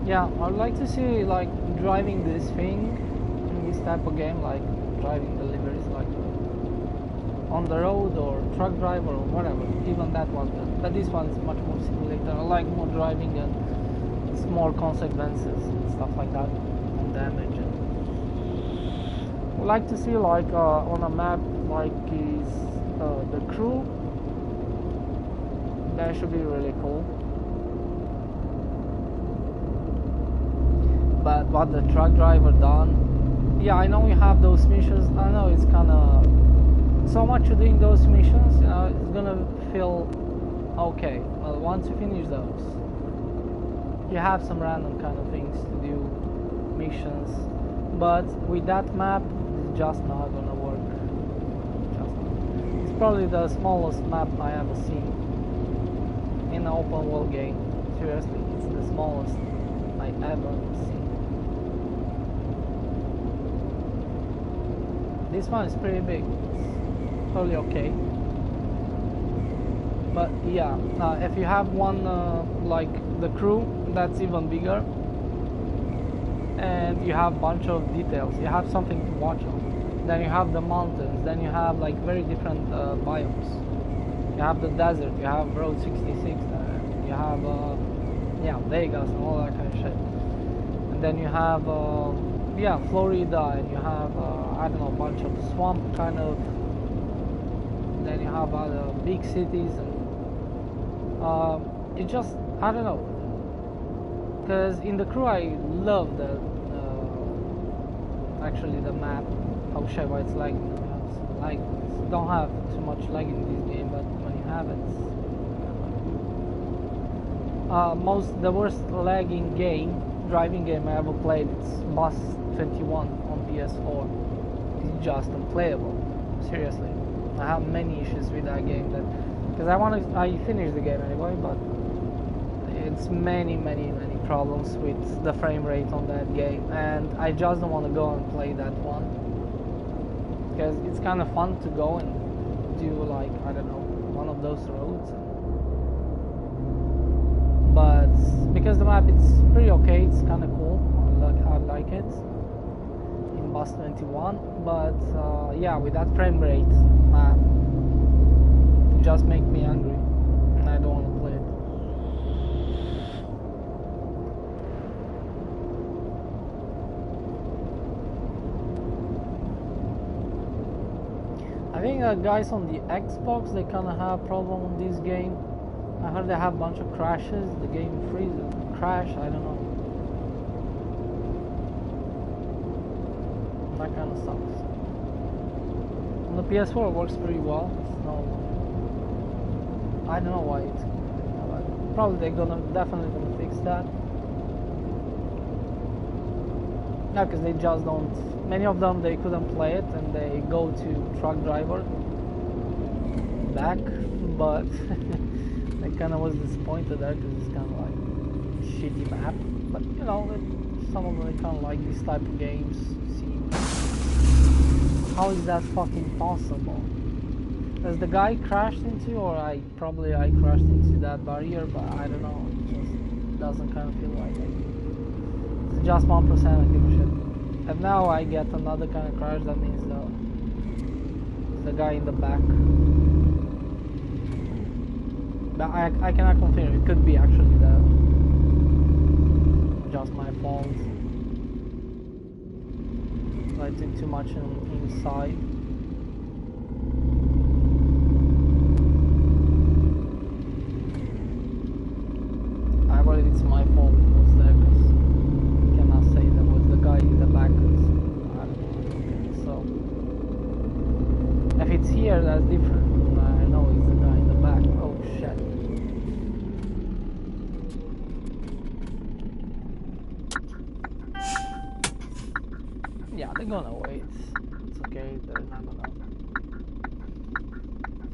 Yeah, I'd like to see like driving this thing in this type of game, like driving deliveries, like on the road or truck driver or whatever. Even that one, but this one is much more simulator. I like more driving and small consequences and stuff like that, and damage. And I'd like to see like on a map like is the crew. That should be really cool. But what the truck driver done, yeah, I know we have those missions. I know it's kind of so much to doing those missions, you know, it's gonna feel okay. Well, once you finish those, you have some random kind of things to do, missions, but with that map it's just not gonna work. It's probably the smallest map I ever seen in an open world game. Seriously, it's the smallest I ever seen. This one is pretty big. It's totally okay. But yeah, if you have one like the crew, that's even bigger. And you have a bunch of details. You have something to watch on. Then you have the mountains. Then you have like very different biomes. You have the desert. You have Road 66. You have yeah, Vegas and all that kind of shit. And then you have yeah, Florida, and you have I don't know, a bunch of swamp kind of. Then you have other big cities, and it just, I don't know, because in the crew I love the actually the map, how Sheva it's like, like don't have too much lag in this game, but when you have it, the worst lagging game, driving game I ever played, it's Bus 21 on PS4. It's just unplayable, seriously. I have many issues with that game, that because I finished the game anyway, but it's many problems with the frame rate on that game, and I just don't want to go and play that one, because it's kind of fun to go and do, like, I don't know, one of those roads, but because the map it's pretty okay, it's kind of cool, I like it in Bus 21, but yeah, with that frame rate, it just makes me angry, and I don't want to play it. I think guys on the Xbox, they kind of have problem on this game. I heard they have a bunch of crashes, the game freezes, crash, I don't know. That kind of sucks. On the PS4 it works pretty well. No, I don't know why it's, probably they're definitely gonna fix that. Yeah, because they just don't, many of them they couldn't play it and they go to truck driver back, but I kind of was disappointed there because it's kind of like a shitty map, but you know, some of them kind of like this type of games. See, how is that fucking possible? As the guy crashed into, or I crashed into that barrier, but I don't know. It just doesn't kind of feel right. It's just 1%. I give a shit. And now I get another kind of crash. That means the guy in the back. But I cannot confirm. It could be actually just my fault. I took too much inside. I believe it's my fault it was there, because I cannot say that was the guy in the back, 'cause I don't know. Okay, so if it's here, that's different. I know it's the guy in the back. Oh shit. Yeah, they're gonna wait. It's okay, they're not gonna...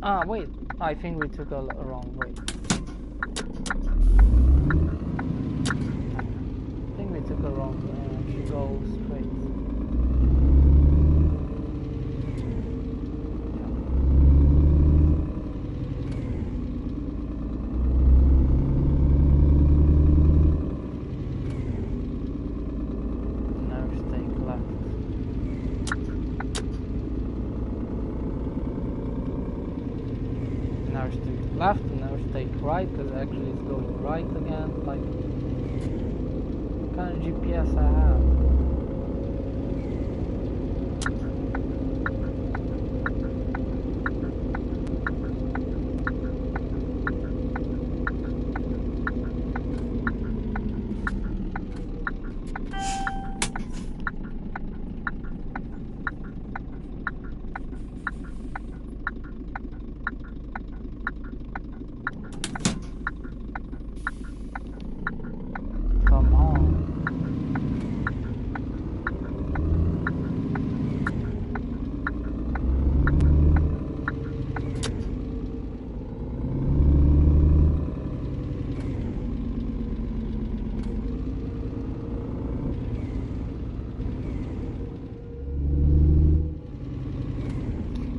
Ah, wait. I think we took a wrong way. I think we took a wrong way. I should go straight. Left and now take right, because actually it's going right again. Like, what kind of GPS I have?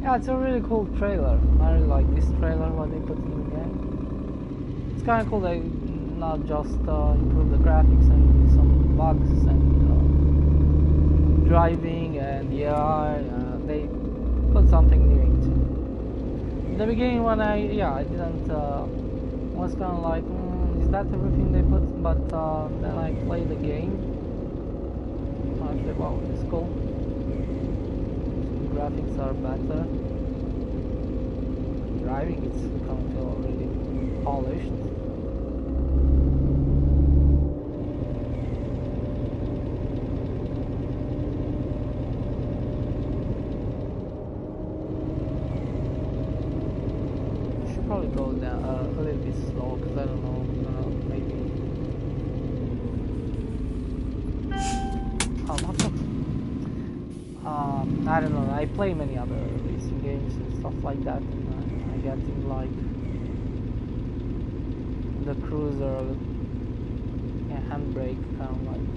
Yeah, it's a really cool trailer. I really like this trailer, what they put in the game. It's kind of cool they not just improve the graphics and some bugs and driving and AI. They put something new into it. In the beginning, when I didn't was kind of like, is that everything they put? But then I played the game. I said, wow, it's cool. Graphics are better. Driving, it's kind of feel really polished. Should probably go down a little bit slow, because I don't know, maybe. What the? I don't know. I play many other racing games and stuff like that, and I get in like the cruiser, handbrake kind of like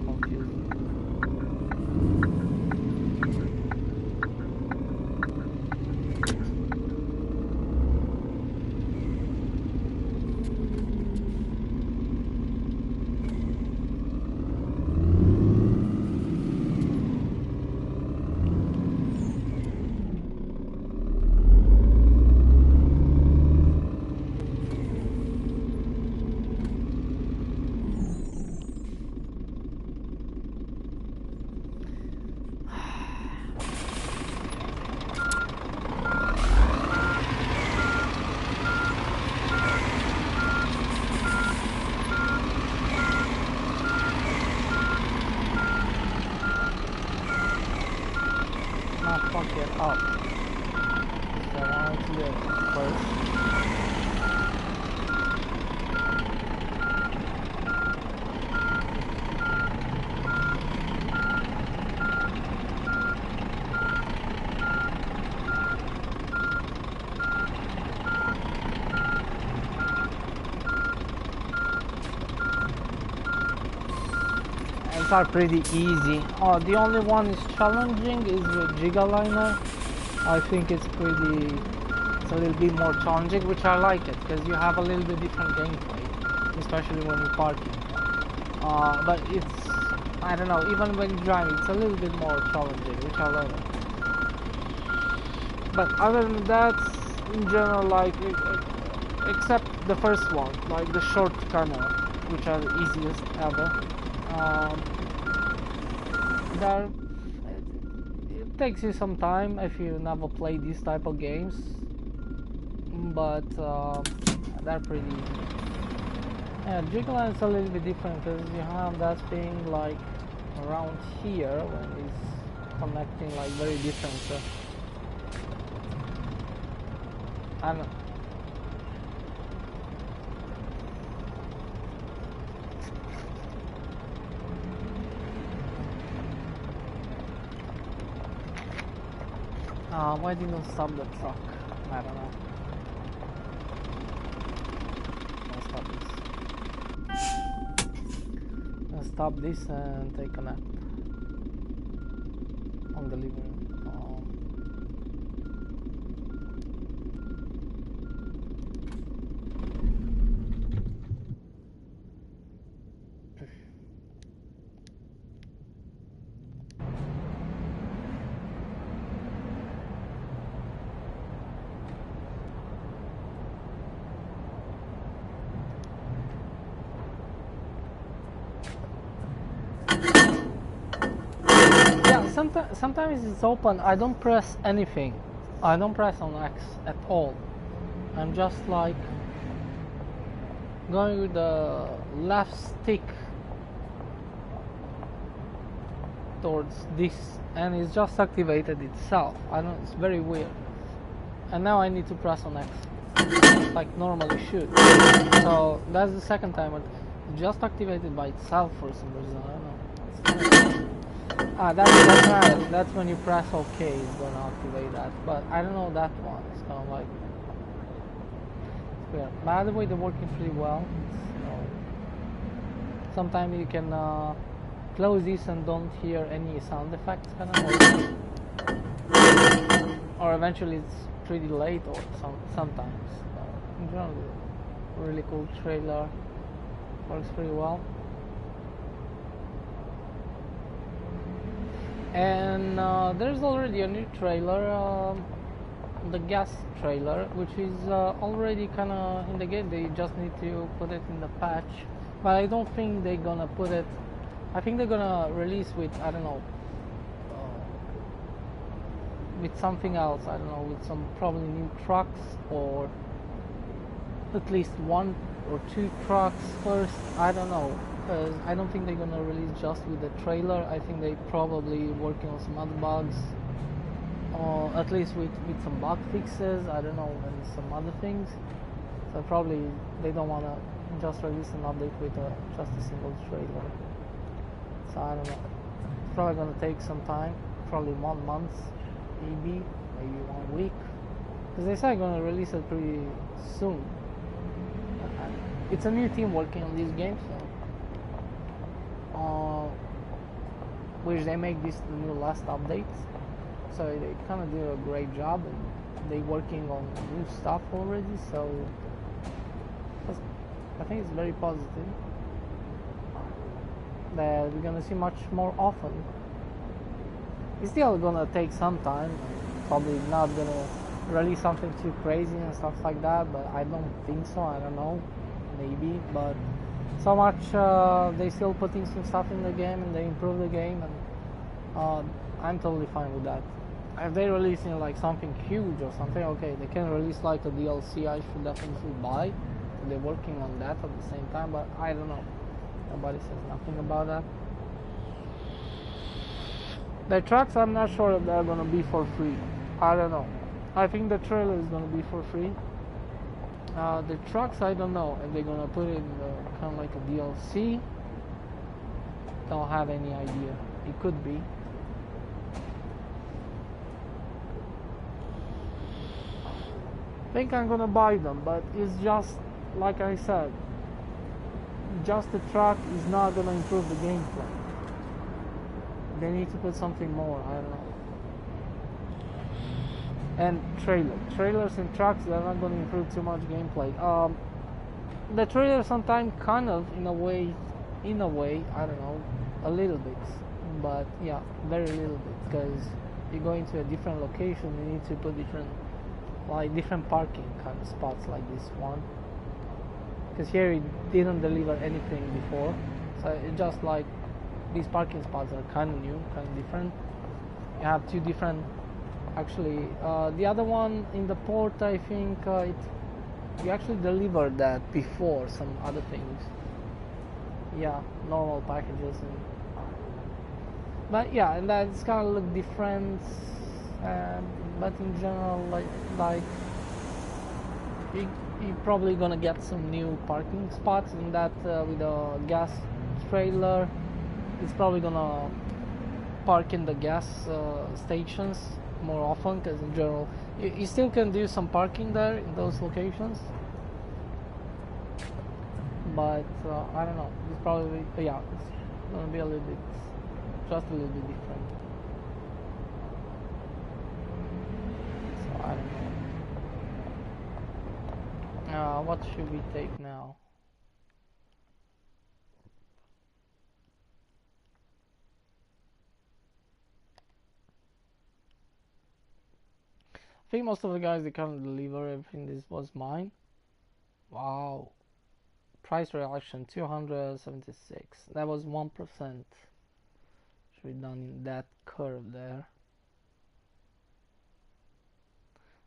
confusing. Fuck it up. So I wanted to do it first. These are pretty easy. The only one is challenging is with Gigaliner. I think it's a little bit more challenging, which I like it, because you have a little bit different gameplay, especially when you're parking. But it's, I don't know, even when you're driving, it's a little bit more challenging, which I love it. But other than that, in general, like, except the first one, like the short tunnel, which are the easiest ever. It takes you some time if you never play these type of games, but they're pretty easy. Yeah, Jiggleline is a little bit different because you have that thing like around here when it's connecting like very different. So I don't know. Why didn't you stop the truck? I don't know. I'll stop this. I'll stop this and take a nap on the living room. Sometimes it's open. I don't press anything. I don't press on X at all. I'm just like going with the left stick towards this, and it's just activated itself. I don't. It's very weird. And now I need to press on X, like normally should. So that's the second time, but it just activated by itself for some reason. I don't know. That's when you press OK, it's gonna activate that. But I don't know that one. It's kind of like weird. By the way, they're working pretty well. Sometimes you can close this and don't hear any sound effects, kind of, or eventually it's pretty late, or sometimes. In general, really cool trailer. Works pretty well. And there's already a new trailer, the gas trailer, which is already kind of in the game. They just need to put it in the patch, but I don't think they're gonna put it. I think they're gonna release with, I don't know, with something else. I don't know, with some probably new trucks, or at least 1 or 2 trucks first. I don't know. Because I don't think they're gonna release just with the trailer. I think they probably working on some other bugs, or at least with some bug fixes. I don't know, and some other things. So probably they don't wanna just release an update with just a single trailer. So I don't know. It's probably gonna take some time. Probably 1 month, maybe 1 week. Because they say they're gonna release it pretty soon. It's a new team working on this game, so. Which they make this the new last updates, so they kind of do a great job, and they working on new stuff already, so I think it's very positive that we're gonna see much more often. It's still gonna take some time, probably not gonna release something too crazy and stuff like that, but I don't think so. I don't know, maybe, but so much they still putting some stuff in the game, and they improve the game, and I'm totally fine with that. If they releasing like something huge or something, okay, they can release like a DLC, I should definitely buy. They're working on that at the same time, but I don't know. Nobody says nothing about that. The trucks, I'm not sure if they're gonna be for free. I don't know. I think the trailer is gonna be for free. The trucks, I don't know if they're gonna put it in kind of like a DLC. Don't have any idea. It could be. I think I'm gonna buy them, but it's just like I said. Just the truck is not gonna improve the gameplay. they need to put something more. I don't know. And trailers and trucks, they're not going to improve too much gameplay. The trailer sometimes kind of in a way, I don't know, a little bit, but yeah, very little bit, because you go into a different location, you need to put different parking kind of spots like this one, because here it didn't deliver anything before, so it just like these parking spots are kind of new, kind of different. You have two different, actually, the other one in the port, I think you actually delivered that before some other things. Yeah, normal packages, but yeah, and that's kind of look different. But in general, like you're probably gonna get some new parking spots, and that with a gas trailer, it's probably gonna park in the gas stations more often, because in general you still can do some parking there in those locations, but I don't know, it's probably, yeah, it's gonna be a little bit, just a little bit different, so I don't know. What should we take now? I think most of the guys, they can't deliver everything. This was mine. Wow. Price reaction 276. That was 1%. Should be done in that curve there.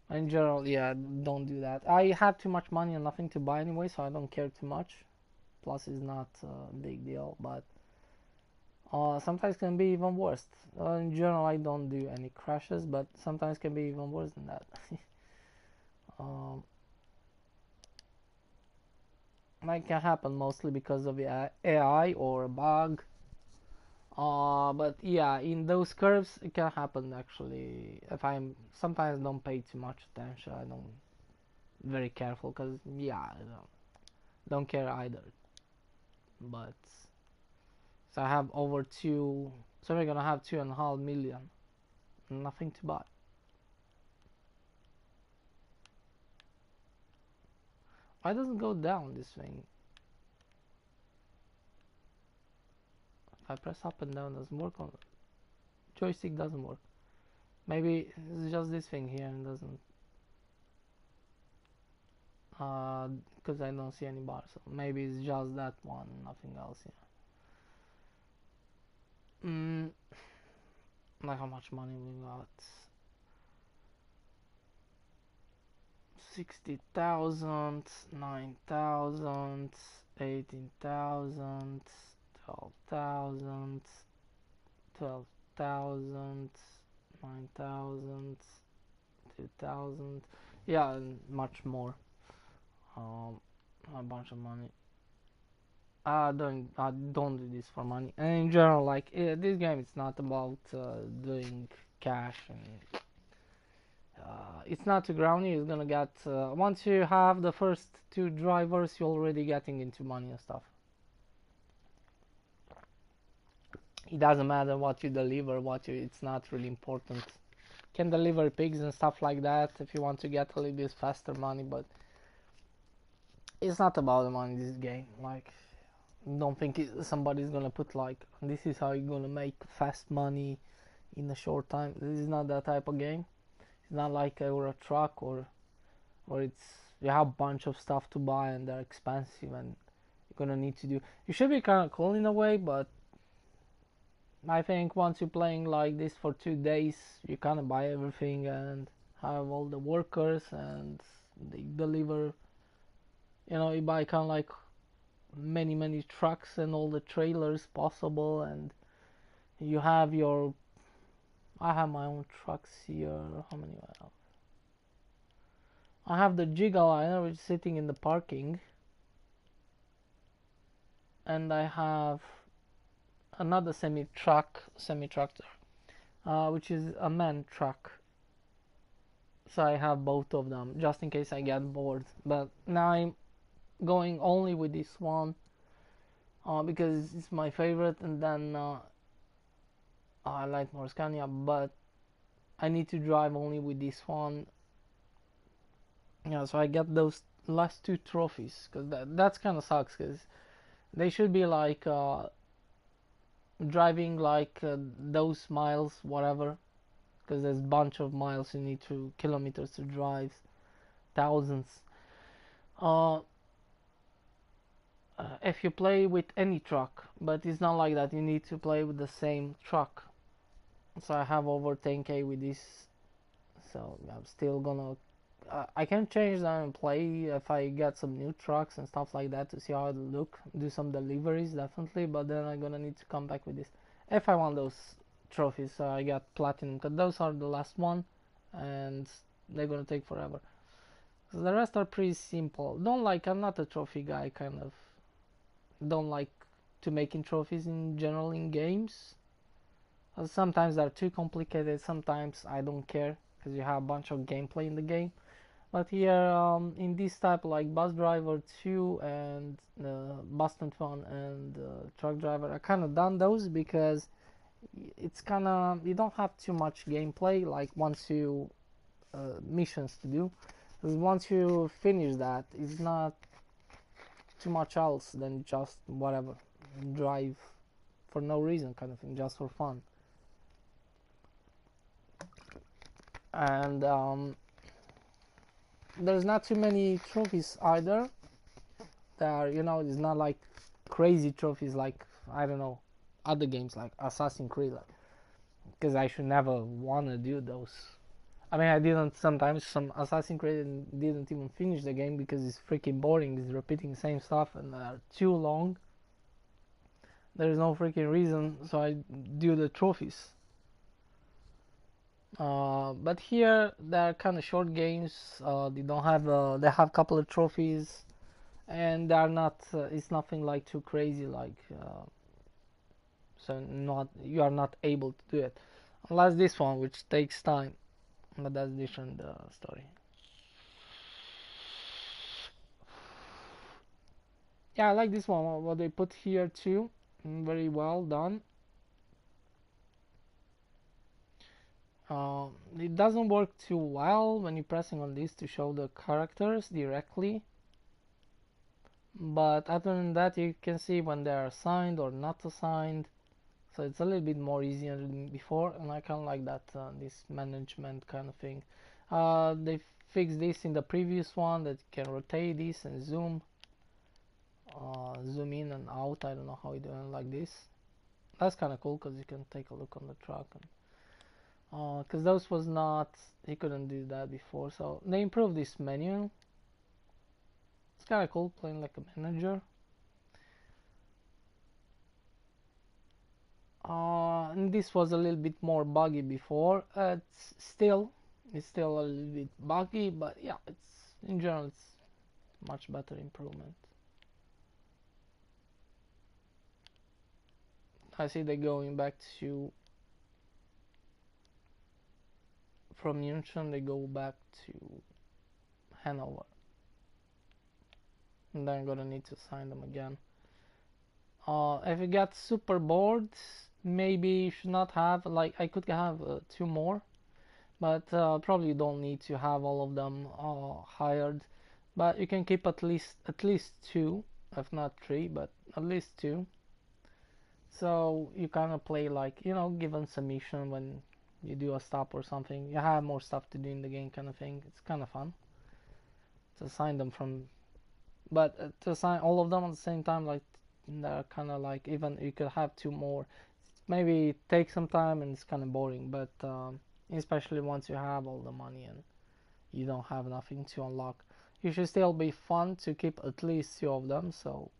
In general, yeah, don't do that. I had too much money and nothing to buy anyway, so I don't care too much. Plus, it's not a big deal, but sometimes can be even worse. In general, I don't do any crashes, but sometimes can be even worse than that. That can happen mostly because of the AI or a bug. But yeah, in those curves it can happen actually. If I'm sometimes don't pay too much attention, I don't very careful, because yeah, I don't care either. But so I have over two, so we're gonna have 2.5 million, nothing to buy. Why doesn't go down this thing? If I press up and down, it doesn't work on it. Joystick doesn't work. Maybe it's just this thing here and doesn't. Because I don't see any bars, so maybe it's just that one, nothing else. Yeah. Like how much money we got? 60,000, 9,000, 18,000, 12,000, 12,000, 9,000, 2,000. Yeah, and much more. A bunch of money. I don't do this for money. And in general, like this game, it's not about doing cash, and it's not too groundy. It's gonna get once you have the first two drivers, you're already getting into money and stuff. It doesn't matter what you deliver, it's not really important. You can deliver pigs and stuff like that if you want to get a little bit faster money, but it's not about the money in this game. Like, don't think somebody's gonna put like, this is how you're gonna make fast money in a short time. This is not that type of game. It's not like Euro Truck or it's, you have a bunch of stuff to buy and they're expensive and you're gonna need to do. You should be kind of cool in a way, but I think once you're playing like this for 2 days, you kind of buy everything and have all the workers and they deliver. You know, you buy kind of like many trucks and all the trailers possible, and you have your. I have my own trucks here. How many do I have? I have the Gigaliner, which is sitting in the parking, and I have another semi-tractor, which is a man truck. So I have both of them just in case I get bored. But now I'm going only with this one because it's my favorite, and then I like more Scania, but I need to drive only with this one. Yeah, so I get those last two trophies because that's kind of sucks because they should be like driving like those miles, whatever, because there's a bunch of miles you need to kilometers to drive, thousands. Uh, if you play with any truck, but it's not like that. You need to play with the same truck. So I have over 10k with this. So I'm still gonna. I can change them and play if I get some new trucks and stuff like that to see how it look. Do some deliveries definitely, but then I'm gonna need to come back with this if I want those trophies. So I got platinum because those are the last one, and they're gonna take forever. So the rest are pretty simple. Don't like. I'm not a trophy guy. Kind of don't like to making trophies in general in games. Sometimes they're too complicated. Sometimes I don't care because you have a bunch of gameplay in the game. But here in this type like bus driver 2 and Boston Fun and truck driver, I kind of done those because it's kind of you don't have too much gameplay like once you missions to do. Because once you finish that, it's not too much else than just whatever drive for no reason kind of thing, just for fun. And there's not too many trophies either. There, it's not like crazy trophies like I don't know other games like Assassin's Creed, like, because I should never wanna do those. I mean, I didn't sometimes some Assassin's Creed and didn't even finish the game because it's freaking boring. It's repeating the same stuff and they're too long. There's no freaking reason, so I do the trophies. But here they're kind of short games. They don't have. They have a couple of trophies, and they're not. It's nothing like too crazy. Like so, not you are not able to do it, unless this one, which takes time. But that's different story. Yeah, I like this one. What they put here too, very well done. It doesn't work too well when you're pressing on this to show the characters directly, but other than that you can see when they are assigned or not assigned, so it's a little bit more easier than before, and I kind of like that this management kind of thing. They fixed this in the previous one that you can rotate this and zoom in and out. I don't know how you do it like this. That's kind of cool because you can take a look on the truck and because those was not, he couldn't do that before, so they improved this menu. It's kind of cool playing like a manager. And this was a little bit more buggy before. It's still a little bit buggy, but yeah, it's in general it's much better improvement. I see they're going back to from München. They go back to Hanover, and then I'm gonna need to sign them again. If you get super bored, maybe you should not have, like I could have two more, but probably don't need to have all of them hired. But you can keep at least two, if not three, but at least two. So you kind of play like given some mission when you do a stop or something, you have more stuff to do in the game, kind of thing. It's kind of fun to assign them from, but to assign all of them at the same time, like they're kind of like even you could have two more. Maybe take some time and it's kind of boring, but especially once you have all the money and you don't have nothing to unlock, it should still be fun to keep at least two of them, so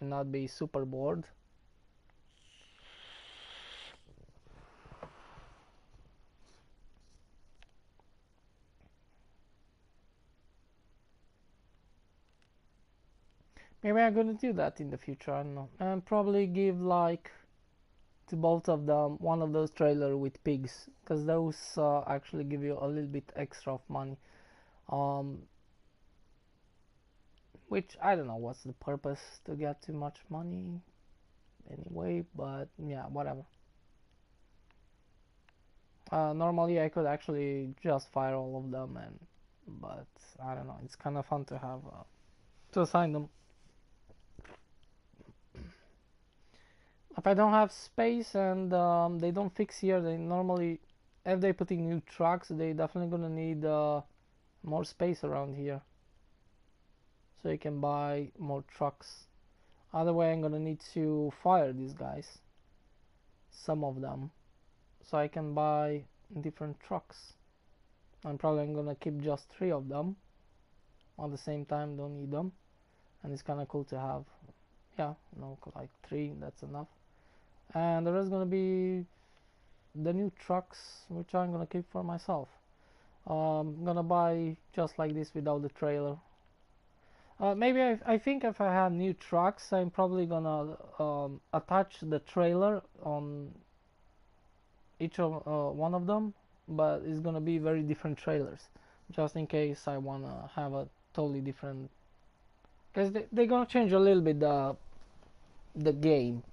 you not be super bored. Maybe I'm gonna do that in the future, I don't know, and probably give like to both of them one of those trailer with pigs, because those actually give you a little bit extra of money, um, which I don't know what's the purpose to get too much money anyway, but yeah, whatever. Normally I could actually just fire all of them, but I don't know. It's kind of fun to have to assign them. If I don't have space and they don't fix here, they normally, if they put in new trucks, they definitely gonna need more space around here, so you can buy more trucks. Other way, I'm gonna need to fire these guys, some of them, so I can buy different trucks. I'm probably gonna keep just 3 of them at the same time. Don't need them, and it's kind of cool to have. Yeah, no, like 3. That's enough. And the rest gonna be the new trucks, which I'm gonna keep for myself. I'm gonna buy just like this without the trailer. Maybe I think if I have new trucks, I'm probably gonna attach the trailer on each of one of them, but it's gonna be very different trailers, just in case I wanna have a totally different. Because they're gonna change a little bit the game.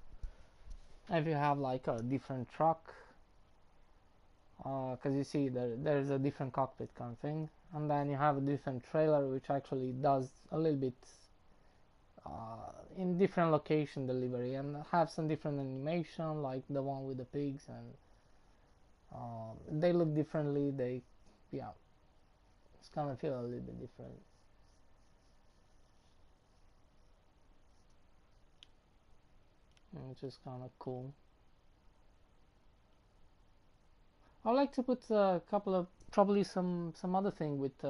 If you have like a different truck, because you see there's a different cockpit kind of thing, and then you have a different trailer which actually does a little bit in different location delivery and have some different animation, like the one with the pigs, and they look differently. Yeah, it's kind of feel a little bit different, which is kind of cool. I like to put a couple of probably some other thing with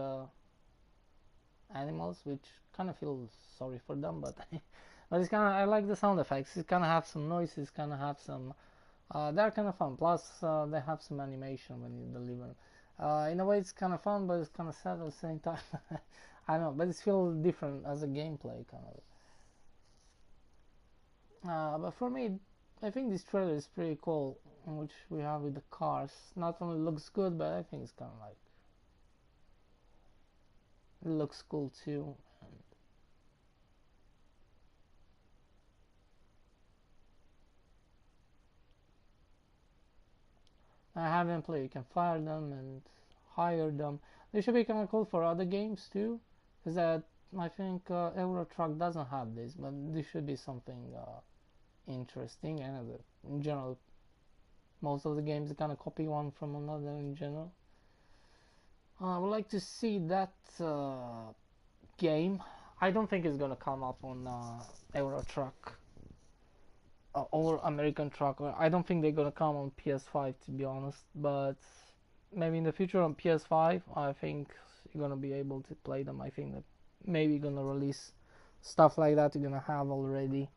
animals, which kind of feel sorry for them, but but it's kind of, I like the sound effects. It kind of have some noises, kind of have some. They're kind of fun. Plus, they have some animation when you deliver. In a way, it's kind of fun, but it's kind of sad at the same time. I don't know, but it feels different as a gameplay kind of. But for me, I think this trailer is pretty cool, which we have with the cars. Not only looks good, but I think it's kind of like it looks cool too. I haven't played. You can fire them and hire them. They should be kind of cool for other games too, because I think Euro Truck doesn't have this, but this should be something interesting. And in general, most of the games kind of copy one from another in general. I would like to see that game. I don't think it's gonna come up on Euro Truck or American Truck. I don't think they're gonna come on PS5 to be honest, but maybe in the future on PS5, I think you're gonna be able to play them. I think that maybe gonna release stuff like that. You're gonna have already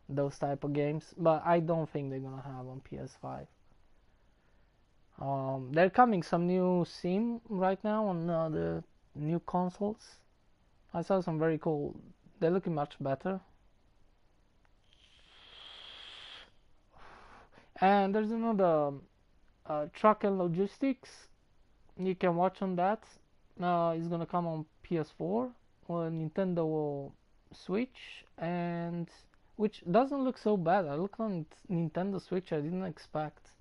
those type of games, but I don't think they're gonna have on PS5. They're coming some new sim right now on the new consoles. I saw some very cool. They're looking much better. And there's another truck and logistics. You can watch on that. It's gonna come on PS4 or Nintendo Switch, and which doesn't look so bad. I looked on Nintendo Switch. I didn't expect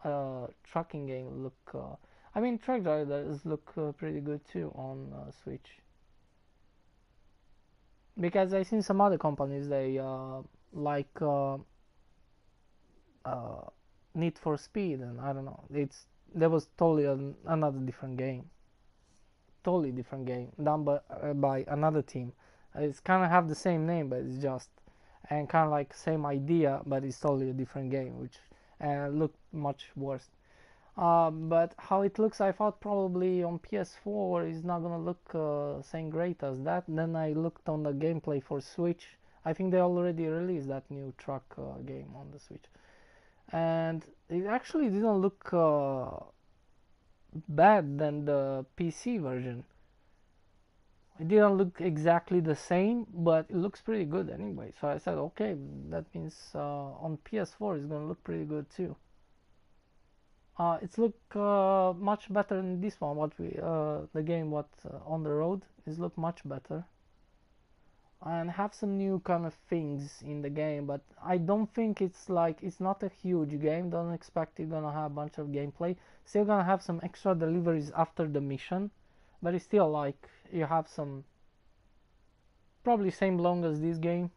trucking game look. I mean, truck drivers look pretty good too on Switch. Because I seen some other companies they like uh, Need for Speed, and I don't know. There was totally another different game, totally different game done by another team. It's kind of have the same name, but it's just and kind of like same idea, but it's totally a different game, which looked much worse. But how it looks, I thought probably on PS4 is not gonna look same great as that. Then I looked on the gameplay for Switch. I think they already released that new truck game on the Switch, and it actually didn't look bad than the PC version. It didn't look exactly the same, but it looks pretty good anyway. So I said, okay, that means on PS4 it's gonna look pretty good too. It's look much better than this one. What we the game what on the road is look much better. and have some new kind of things in the game, but I don't think it's not a huge game. Don't expect you're gonna have a bunch of gameplay. Still gonna have some extra deliveries after the mission, but it's still like you have some probably same long as this game,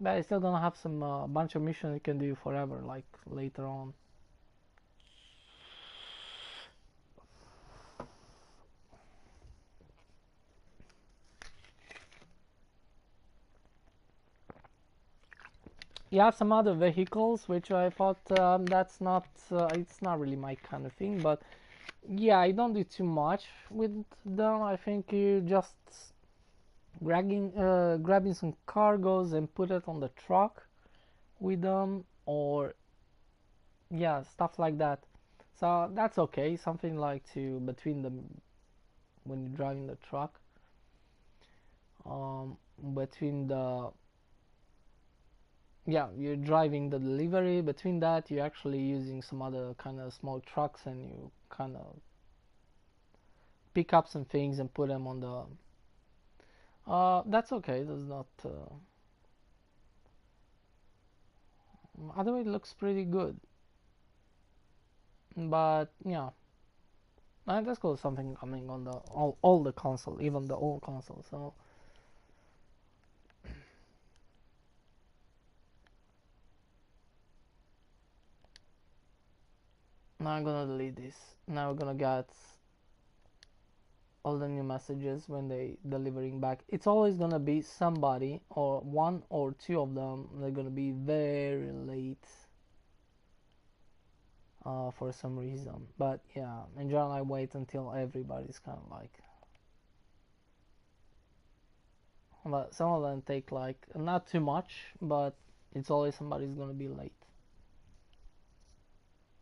but it's still gonna have some bunch of missions you can do forever, like later on. You have some other vehicles, which I thought that's not it's not really my kind of thing, but yeah, I don't do too much with them. I think you just grabbing some cargoes and put it on the truck with them, or yeah, stuff like that. So that's okay. Something like to between them when you're driving the truck, between the yeah, you're driving the delivery. Between that, you're actually using some other kind of small trucks, and you kind of pick up some things and put them on the. That's okay. That's not. Otherwise, it looks pretty good. But yeah, that's got something coming on the all the console, even the old console. So now I'm gonna delete this. Now we're gonna get all the new messages when they delivering back. It's always gonna be somebody or one or two of them. They're gonna be very late for some reason. But yeah, in general, I wait until everybody's kind of like. But some of them take like not too much, but it's always somebody's gonna be late.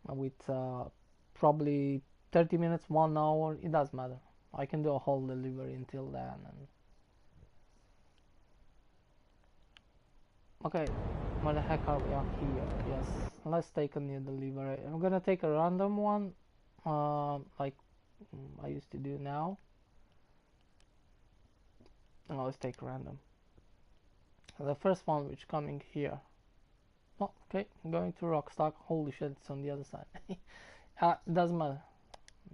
With probably 30 minutes, 1 hour, it doesn't matter. I can do a whole delivery until then. And okay, where the heck are we at here? Yes, let's take a new delivery. I'm gonna take a random one, like I used to do now. And let's take random. The first one which coming here. Oh, okay, I'm going to Rockstock. Holy shit, it's on the other side. Doesn't matter.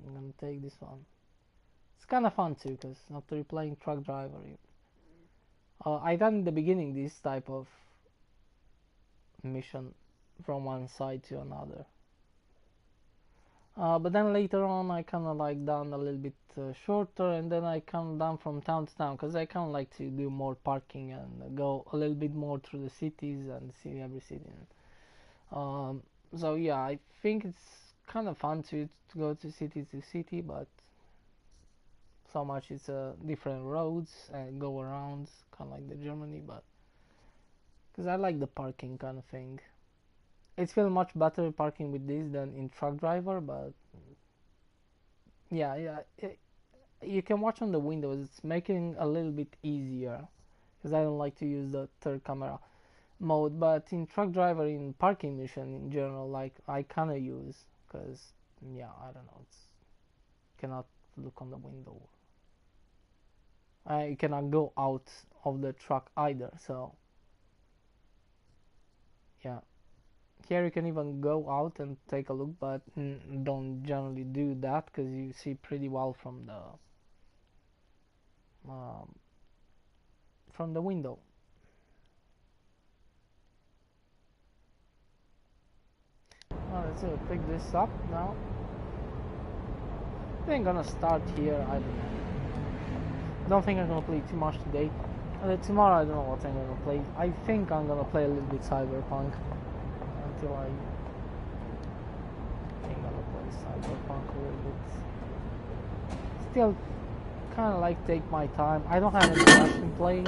I'm gonna take this one. It's kind of fun too, because after you're playing truck driver, I done in the beginning this type of mission from one side to another. But then later on, I kind of like done a little bit shorter, and then I come down from town to town, because I kind of like to do more parking and go a little bit more through the cities and see every city. So yeah, I think it's kind of fun to go to city, but so much it's different roads and go around, kind of like the Germany, but because I like the parking kind of thing. It feels much better parking with this than in truck driver, but yeah, you can watch on the windows. It's making a little bit easier because I don't like to use the third camera mode. But in truck driver, in parking mission in general, like I kind of use, because yeah, I don't know, it's cannot look on the window. I cannot go out of the truck either. So yeah. Here you can even go out and take a look, but don't generally do that because you see pretty well from the window. Let's pick this up now. I think I'm gonna start here. I don't know. I don't think I'm gonna play too much today. Tomorrow I don't know what I'm gonna play. I think I'm gonna play a little bit Cyberpunk. Until I think I'm gonna play Cyberpunk a little bit. Still kind of like take my time. I don't have any rush in playing.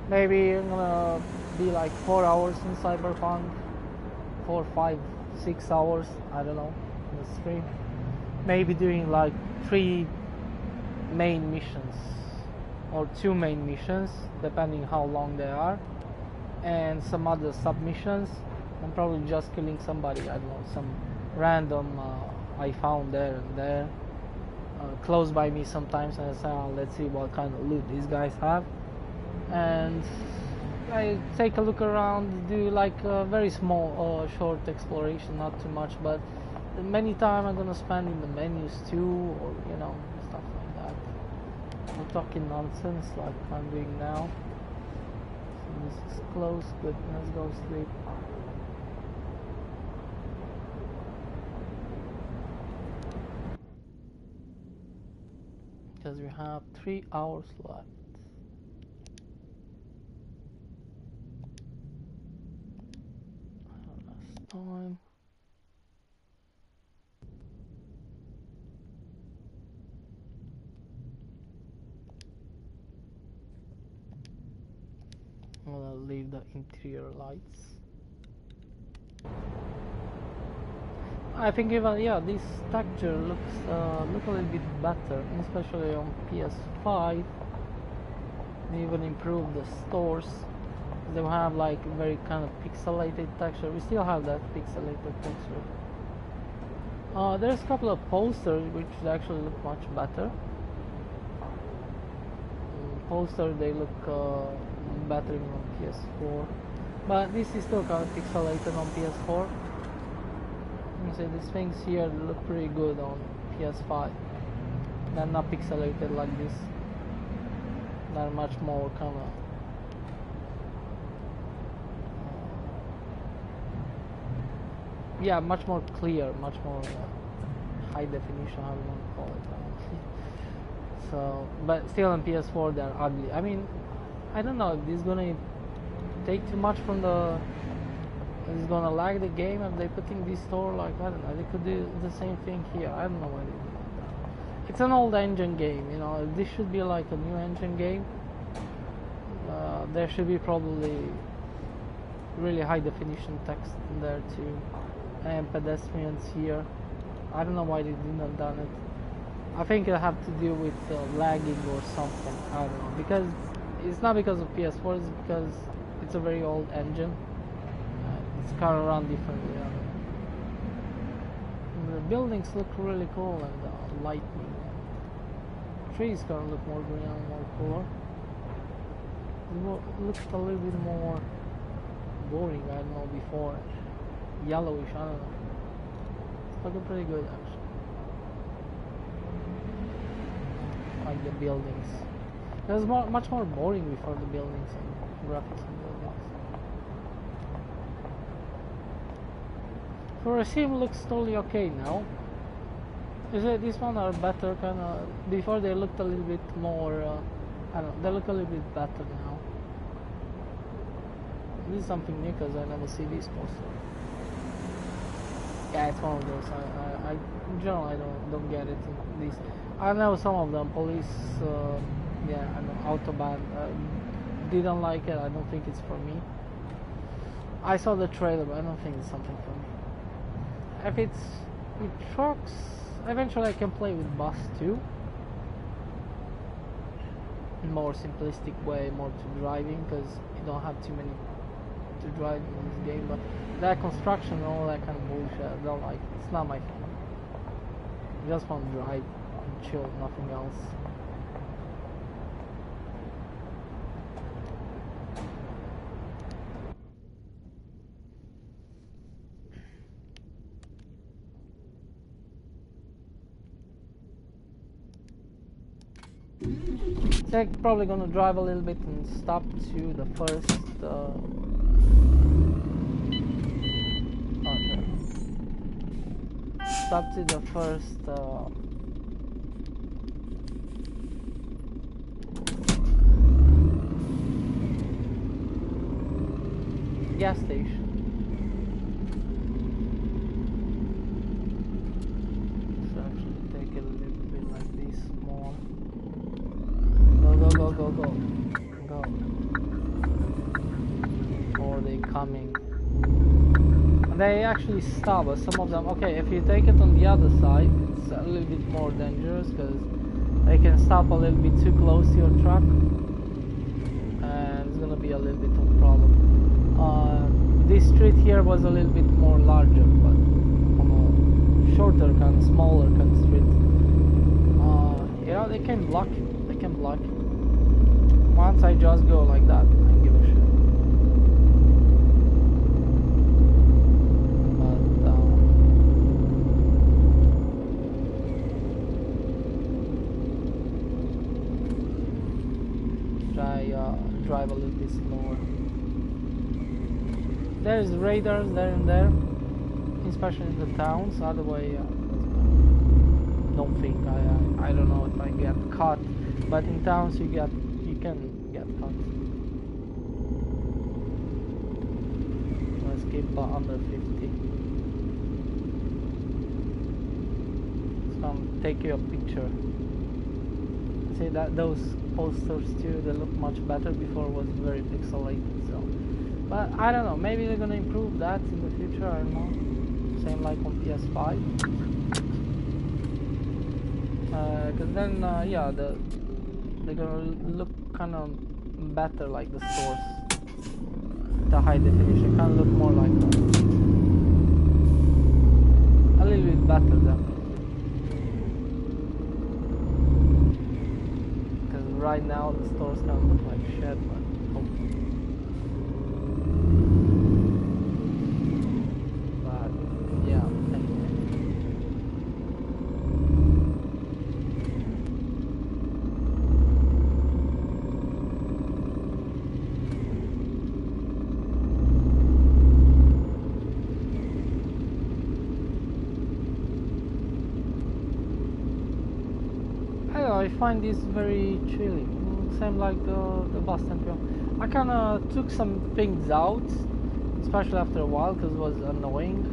Maybe I'm gonna be like 4 hours in Cyberpunk. 4, 5, 6 hours. I don't know. In the stream. Maybe doing like 3 main missions. Or 2 main missions, depending how long they are, and some other submissions. I'm probably just killing somebody, I don't know, some random I found there and there. close by me sometimes, and I say, oh, let's see what kind of loot these guys have, and I take a look around, do like a very small short exploration, not too much, but many time I'm gonna spend in the menus too, or you know, stuff like that. I'm talking nonsense like I'm doing now. So this is close, good, let's go sleep. Because we have 3 hours left. Last time. I'm gonna leave the interior lights. I think even this texture looks look a little bit better, especially on PS5. They even improved the stores. They have like very kind of pixelated texture. We still have that pixelated texture. There's a couple of posters which actually look much better. Posters they look better on PS4, but this is still kind of pixelated on PS4. You see these things here look pretty good on PS5. They're not pixelated like this. They're much more kind of much more clear, much more high definition, how you want to call it. So, but still on PS4 they're ugly. I mean, I don't know if this is gonna take too much from the. It's gonna lag the game if they put in this store. Like I don't know, they could do the same thing here. I don't know why they do that. It's an old engine game, you know. This should be like a new engine game. There should be probably really high definition text in there too, and pedestrians here. I don't know why they did not done it. I think it have to do with lagging or something. I don't know, because it's not because of PS4. It's because it's a very old engine. It's kind of run differently. I don't know. The buildings look really cool, and lightning. Trees kind of look more green and more cooler. It looks a little bit more boring. I don't know, before yellowish. I don't know. It's looking pretty good actually. Like the buildings. It was much more boring before the buildings and graphics and buildings. For a sim looks totally okay now. Is it this one are better kind of? Before they looked a little bit more. I don't know. They look a little bit better now. This is something new because I never see this poster. Yeah, it's one of those. I in general I don't get it. These. I know some of them. Police. Yeah, I know. Autobahn. Didn't like it. I don't think it's for me. I saw the trailer, but I don't think it's something for me. If it's with trucks, eventually I can play with bus too. More simplistic way, more to driving, because you don't have too many to drive in this game. But that construction and all that kind of bullshit, I don't like it. It's not my thing. I just want to drive and chill, nothing else. So I'm probably gonna drive a little bit and stop to the first stop to the first gas station. So actually take it a little bit like this more. Go. Or they coming. And they actually stop us, some of them. Okay, if you take it on the other side, it's a little bit more dangerous because they can stop a little bit too close to your truck. And it's gonna be a little bit of a problem. This street here was a little bit more larger, but on a shorter kind of smaller kind of street. You know, they can block it. They can block it. Once I just go like that, I give a shit. Drive a little bit slower. There's radars there and there, especially in the towns. Otherwise, don't think I don't know if I get caught, but in towns you can get caught. Let's keep under 50. So take you a picture. See that those posters too, they look much better. Before it was very pixelated, so, but I don't know, maybe they're gonna improve that in the future, I don't know. Same like on PS5, because then yeah, they're gonna look kind of better, like the stores, the high definition kind of look more like a little bit better than. Right now the stores kind of look like shit, but hopefully. But yeah, anyway. I find this very chilly, same like the bus tempo. I kind of took some things out, especially after a while, because it was annoying.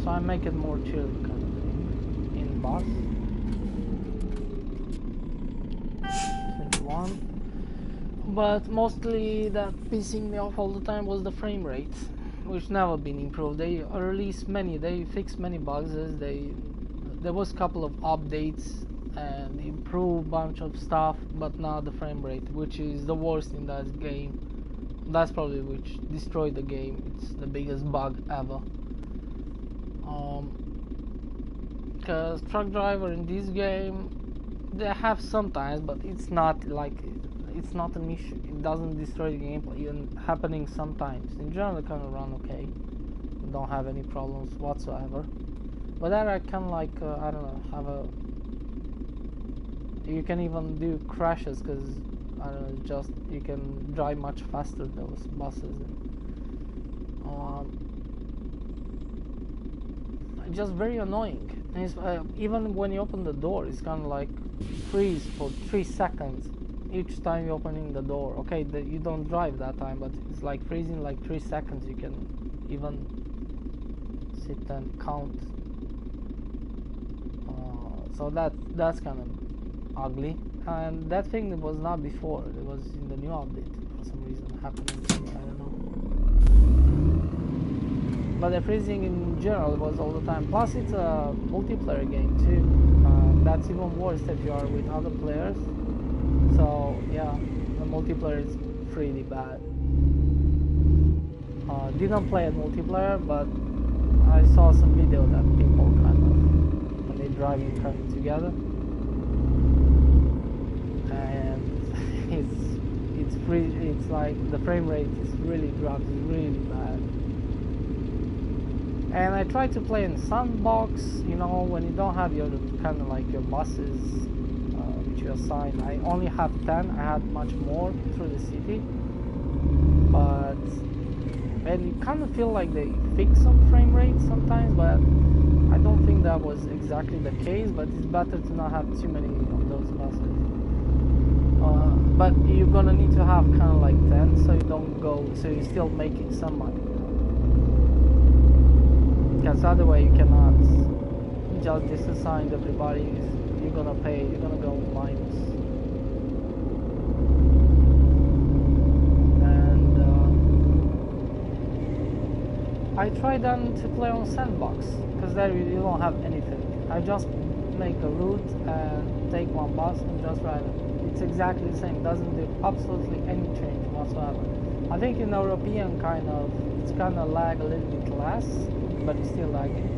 So I make it more chilly kind of thing in bus. 21. But mostly that pissing me off all the time was the frame rate, which never been improved. They released many, they fixed many bugs. There was a couple of updates and improved bunch of stuff, but now the frame rate, which is the worst in that game. That's probably which destroyed the game. It's the biggest bug ever. Because truck driver in this game, they have sometimes, but it's not like it's not an issue. It doesn't destroy the gameplay. Even happening sometimes. In general, it kind of run okay. Don't have any problems whatsoever. But that I can like I don't know, have a. You can even do crashes because I don't know, just you can drive much faster those buses. Just very annoying. And it's, even when you open the door, it's kind of like freeze for 3 seconds each time you're opening the door. Okay, you don't drive that time, but it's like freezing like 3 seconds. You can even sit and count. So that's kind of ugly, and that thing that was not before. It was in the new update for some reason happening. I don't know. But the freezing in general was all the time. Plus, it's a multiplayer game too. That's even worse if you are with other players. So yeah, the multiplayer is pretty bad. Didn't play a multiplayer, but I saw some video that people kind of when they driving kind of together, and it's like the frame rate is really drops, really bad. And I tried to play in sandbox, you know, when you don't have your kind of like your buses which you assign. I only have 10. I had much more through the city, but and you kind of feel like they fix some frame rate sometimes, but I don't think that was exactly the case. But it's better to not have too many of those buses. But you're gonna need to have kind of like 10, so you don't go, so you're still making some money. Because otherwise you cannot just disassign everybody. You're gonna pay. You're gonna go minus. And I tried then to play on sandbox because there you don't have anything. I just make a route and take one bus and just ride it. It's exactly the same. Doesn't do absolutely any change whatsoever. I think in European it's kind of lag a little bit less, but it's still lagging.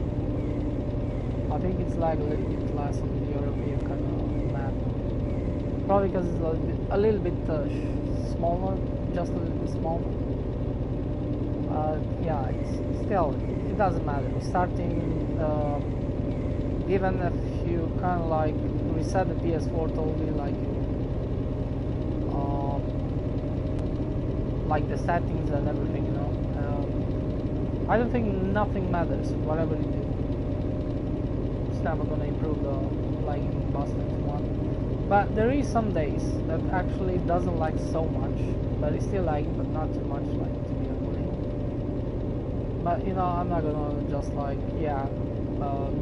I think it's lag a little bit less on the European kind of map. Probably because it's a little bit smaller, just a little bit smaller. Yeah, it's still, it doesn't matter. Starting, even if you kind of like reset the PS4 totally, like the settings and everything, you know. I don't think nothing matters, whatever you do. It's never gonna improve the lagging in Bus 21. But there is some days that actually doesn't lag so much, but it's still lagging, but not too much, like, to be annoying. But you know, I'm not gonna just like, yeah,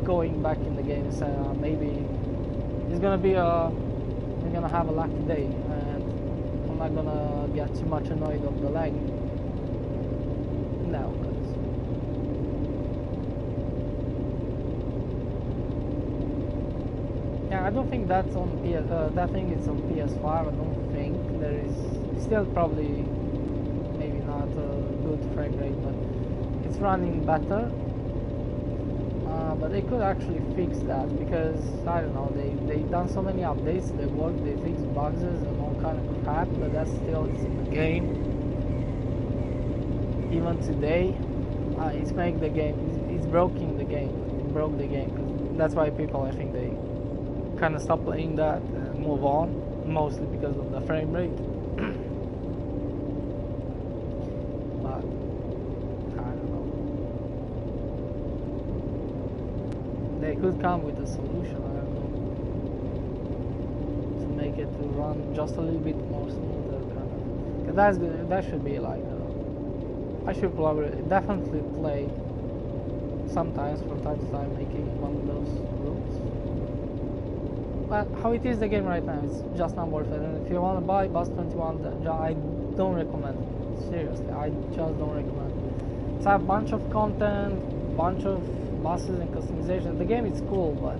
going back in the game and say maybe it's gonna be we're gonna have a lucky day, and I'm not gonna get too much annoyed of the lag. No, yeah, I don't think that's on that thing is on PS5. I don't think there is still probably maybe not a good frame rate, but it's running better. But they could actually fix that, because I don't know, they done so many updates, they fix bugs and all kind of crap, but that's still it's in the game. Even today, it's making the game, it's broken the game, it broke the game. Cause that's why people, I think they kind of stop playing that and move on, mostly because of the frame rate. But I don't know. They could come with a solution, I don't know, to make it to run just a little bit more smoother, kind of. 'Cause that's good. That should be like I should probably definitely play sometimes from time to time, making one of those routes. But how it is the game right now, it's just not worth it. And if you want to buy Bus 21, I don't recommend it. Seriously, I just don't recommend it. It's a bunch of content, bunch of buses and customization. The game is cool, but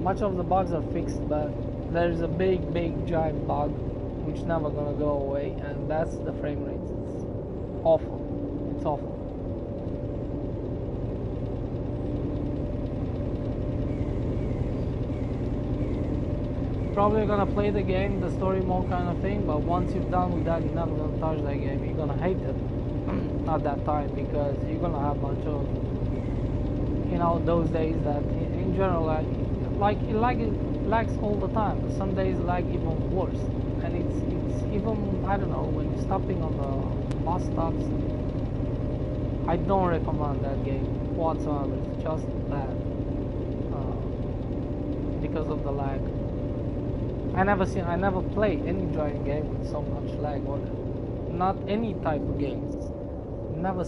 much of the bugs are fixed, but there's a big giant bug which never gonna go away, and that's the frame rate. It's awful. It's awful. Probably gonna play the game, the story mode kind of thing, but once you're done with that, you're never gonna touch that game. You're gonna hate it at that time, because you're gonna have a bunch of, you know, those days that in general like it lags all the time, but some days lag even worse. And it's even, I don't know, when you're stopping on the bus stops, I don't recommend that game whatsoever. It's just bad because of the lag. I never played any driving game with so much lag, or not any type of games. Never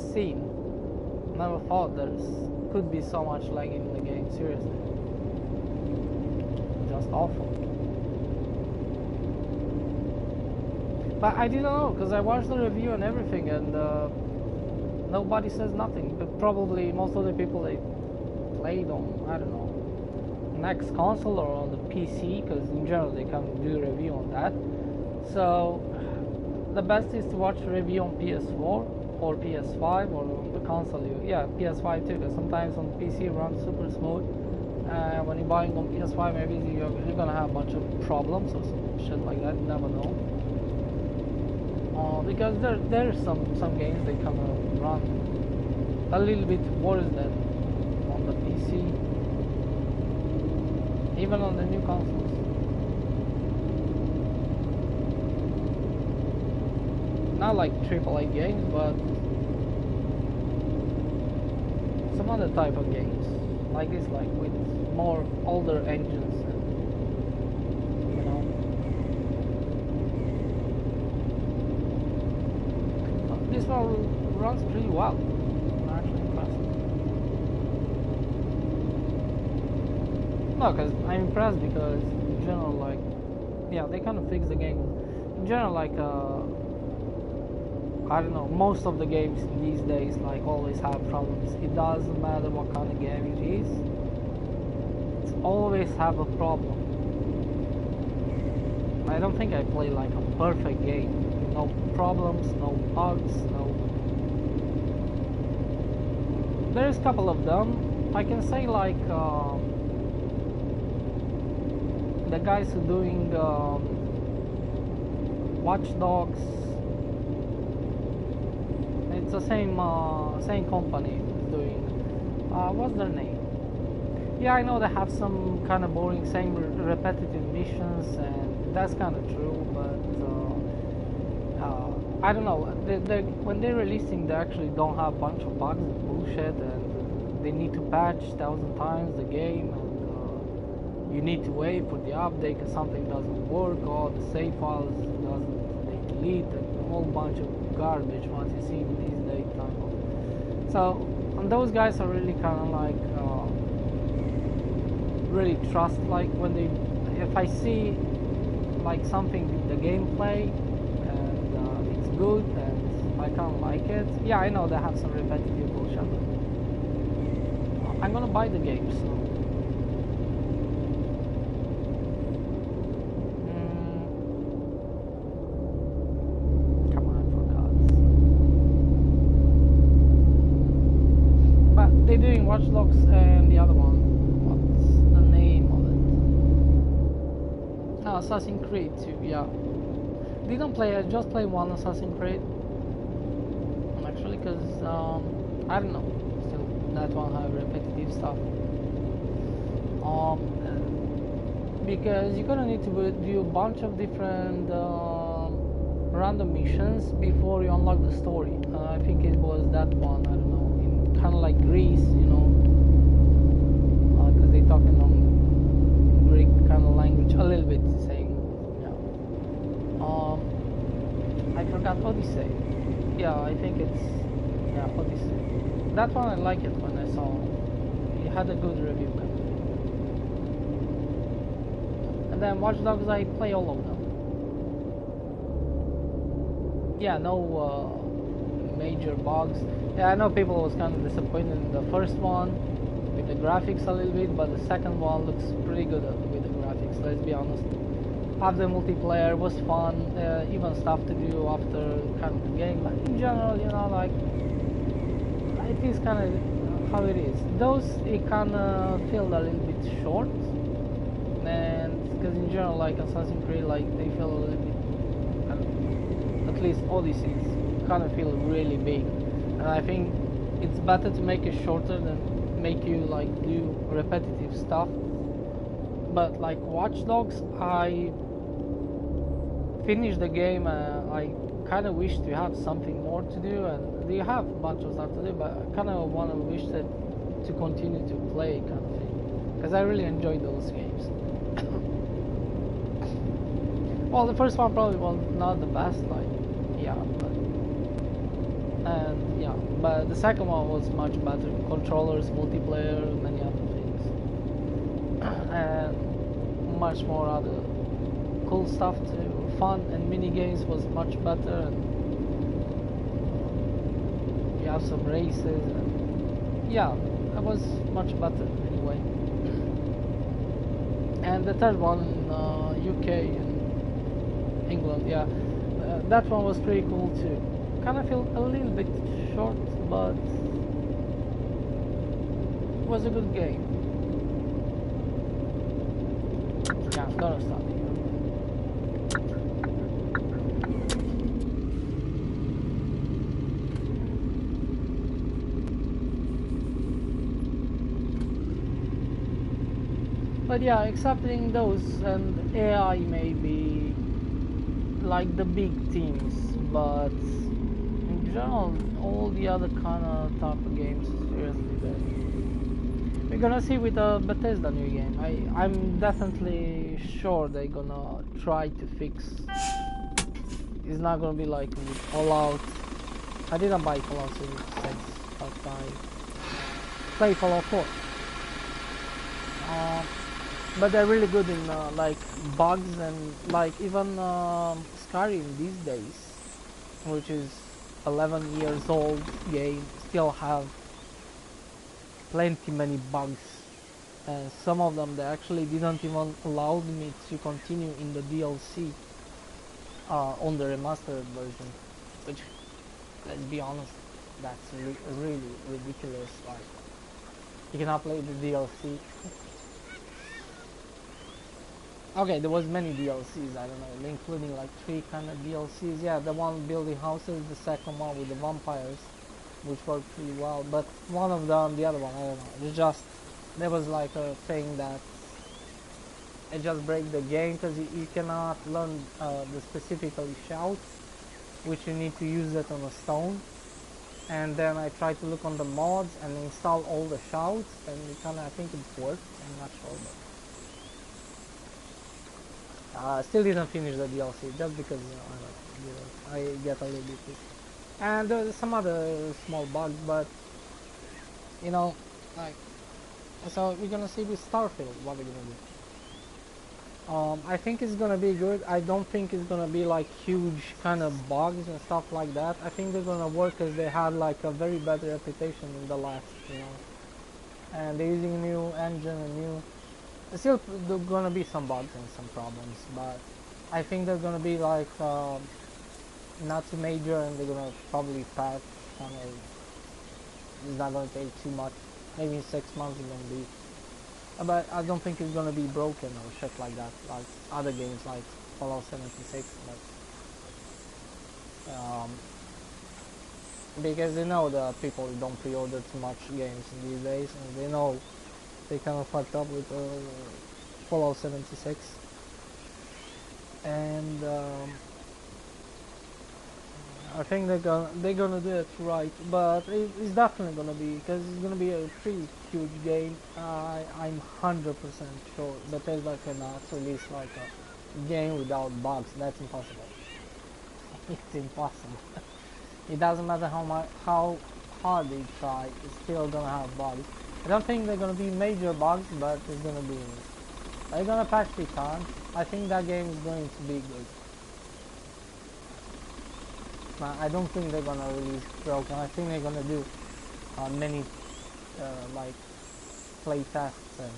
thought there's could be so much lag in the game. Seriously, just awful. But I didn't know, because I watched the review and everything, and nobody says nothing. But probably most of the people, they played on, I don't know, next console or on the PC, because in general they can do a review on that. So the best is to watch a review on PS4 or PS5 or on the console. Yeah, PS5 too, because sometimes on PC it runs super smooth. When you're buying on PS5, maybe you're gonna have a bunch of problems or some shit like that. You never know. Because there's some games they kind of run a little bit worse than on the PC, even on the new consoles. Not like AAA games, but some other type of games like this, like with more older engines, and, you know. This one runs pretty well. I'm actually impressed. No, because I'm impressed because in general, like, yeah, they kind of fix the game. In general, like, I don't know, most of the games these days, like, always have problems. It doesn't matter what kind of game it is. It's always have a problem. I don't think I play like a perfect game. No problems, no bugs, no. There's a couple of them. I can say like the guys who doing Watch Dogs, it's the same company doing what's their name? Yeah, I know they have some kind of boring, same repetitive missions, and that's kind of true, but I don't know. When they're releasing, they actually don't have a bunch of bugs and bullshit, and they need to patch 1,000 times the game, and you need to wait for the update because something doesn't work, or the save files doesn't, they delete, and a whole bunch of garbage once you see these days. So, and those guys are really kind of like really trust, like when they, if I see like something in the gameplay and it's good and I kind of like it, yeah, I know they have some repetitive bullshit, but I'm gonna buy the game, so come on, for gods. But they're doing Watch Dogs and the other one, what's the name of it? No, Assassin's Creed 2, yeah. Didn't play, I just played one Assassin's Creed. Actually, because, I don't know, still, that one have repetitive stuff. Because you're gonna need to do a bunch of different random missions before you unlock the story. I think it was that one, I don't know, in kind of like Greece, you know, because they talking on Greek kind of language a little bit, saying, yeah. I forgot Odyssey. Yeah, I think it's, yeah, Odyssey. That one I like it when I saw it had a good review. And then Watch Dogs, I play all of them. Yeah, no major bugs. Yeah, I know people was kind of disappointed in the first one with the graphics a little bit, but the second one looks pretty good with the graphics, let's be honest. Have the multiplayer was fun, even stuff to do after kind of the game, but in general, you know, like, it is kind of how it is. Those, it kind of feel a little bit short, and because in general, like Assassin's Creed, like they feel a little bit, I don't know, at least Odysseys kind of feel really big, and I think it's better to make it shorter than make you like do repetitive stuff. But like Watch Dogs, I finished the game, I kind of wish to have something more to do, and they have a bunch of stuff to do, but I kind of want to wish that to continue to play kind of thing, because I really enjoyed those games. Well, the first one probably was not the best, like, yeah, but the second one was much better. Controllers, multiplayer, many other things, and much more other cool stuff too. Fun and mini games was much better, and you have some races, and yeah, it was much better anyway. And the third one in UK and England, yeah, that one was pretty cool too. Kind of feel a little bit short, but it was a good game. Yeah, I'm gonna stop here. But yeah, accepting those and AI may be like the big themes, but in general, all the other kind of type of games, seriously, we're gonna see with the Bethesda new game. I'm definitely sure they're gonna try to fix. It's not gonna be like Fallout. I didn't buy Fallout 6, but I play Fallout 4. But they're really good in like bugs, and like even Skyrim these days, which is 11 years old game, still have plenty many bugs, and some of them they actually didn't even allow me to continue in the DLC on the remastered version, which, let's be honest, that's really ridiculous. Like, you cannot play the DLC. Okay, there was many DLCs, I don't know, including like 3 kind of DLCs. Yeah, the one building houses, the second one with the vampires, which worked pretty well, but one of them, the other one, I don't know, it's just, there was like a thing that it just break the game, because you cannot learn the specifically shouts, which you need to use it on a stone. And then I tried to look on the mods and install all the shouts, and it kinda, I think it worked, I'm not sure, but still didn't finish the DLC, just because, I don't know, I get a little bit pissed. And there's some other small bugs, but you know, like, so we're gonna see with Starfield what we're gonna do. I think it's gonna be good. I don't think it's gonna be like huge kind of bugs and stuff like that. I think they're gonna work as they had like a very bad reputation in the last, and they're using a new engine and new. Still, there's gonna be some bugs and some problems, but I think they're gonna be like not too major, and they're gonna probably patch. Kind of, it's not gonna take too much. Maybe in 6 months it's gonna be. But I don't think it's gonna be broken or shit like that, like other games like Fallout 76. But because they know that people don't pre-order too much games these days, and they know they kind of fucked up with Fallout 76, and I think they're gonna do it right, but it's definitely gonna be, because it's gonna be a pretty huge game. I'm 100% sure Bethesda cannot release like a game without bugs. That's impossible. It's impossible. It doesn't matter how hard they try. It's still gonna have bugs. I don't think they're gonna be major bugs, but it's gonna be. They're gonna patch the time. I think that game is going to be good. I don't think they're gonna release broken. I think they're gonna do many like play tests, and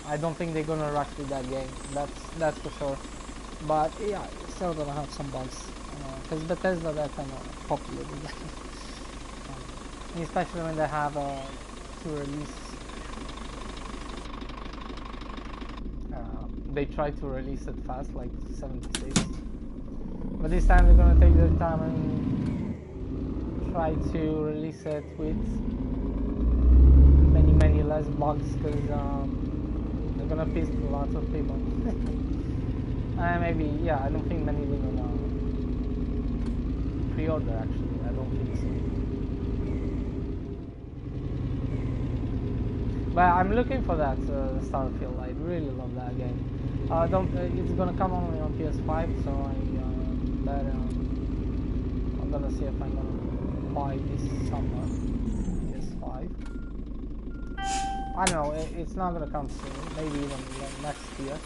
I don't think they're gonna rush with that game. That's for sure. But yeah, it's still gonna have some bugs, because Bethesda, they're kind of popular with that. Especially when they have to release. They try to release it fast, like 76. But this time they're gonna take their time and try to release it with many less bugs, because they're gonna piss a lot of people. Maybe, yeah, I don't think many will gonna pre-order actually. I don't think so. But I'm looking for that Starfield. I really love that game. Don't. It's gonna come only on PS5, so I'm gonna see if I'm gonna buy this summer PS5. I don't know. It's not gonna come soon. Maybe even next year.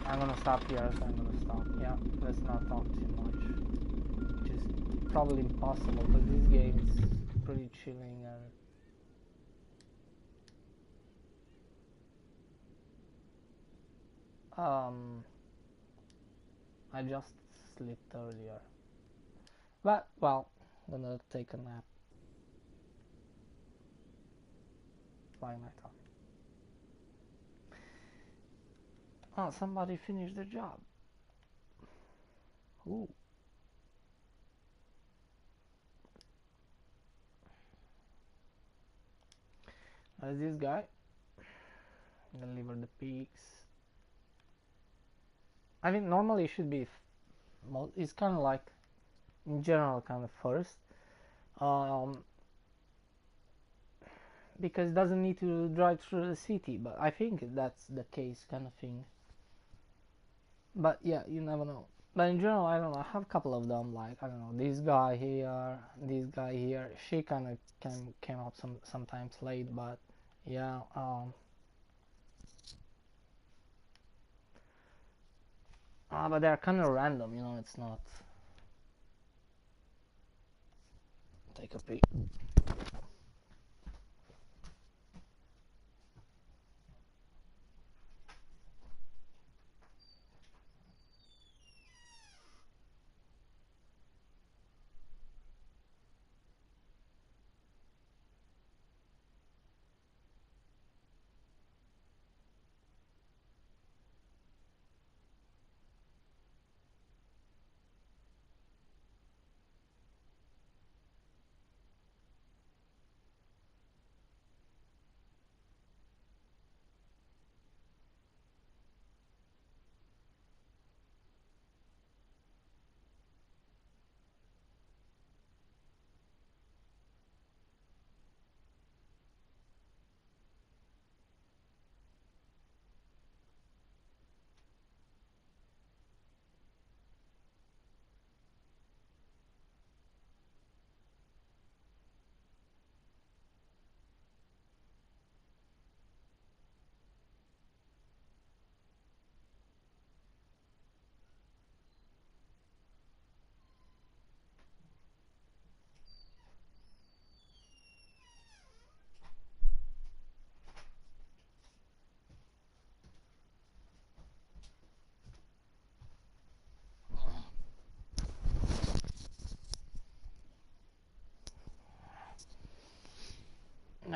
I'm gonna stop here, so I'm gonna stop. Yeah, let's not talk too much. Which is probably impossible, because this game is pretty chilling and I just slept earlier. But well, I'm gonna take a nap. Why my time? Oh, somebody finished their job. Ooh. This guy deliver the peaks. I mean, normally it should be. It's kind of like, in general, kind of first, because it doesn't need to drive through the city. But I think that's the case, kind of thing. But yeah, you never know. But in general, I don't know. I have a couple of them. Like, I don't know, this guy here, this guy here. She kind of came out sometimes late, but yeah. But they're kind of random, It's not. Take a peek.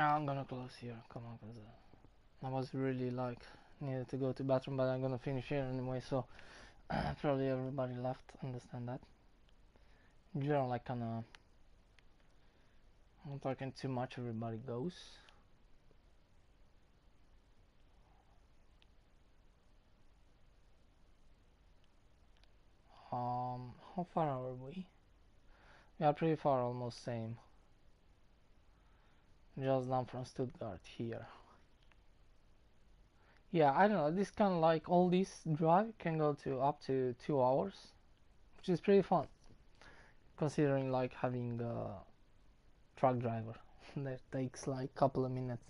Now I'm gonna close here. Come on, cause I was really like needed to go to bathroom, but I'm gonna finish here anyway. So probably everybody left. Understand that. In general, like kinda, I'm talking too much. Everybody goes. How far are we? We are pretty far, almost same. Just down from Stuttgart here. Yeah, I don't know. This kind of like all this drive can go to up to 2 hours, which is pretty fun, considering like having a truck driver that takes like a couple of minutes.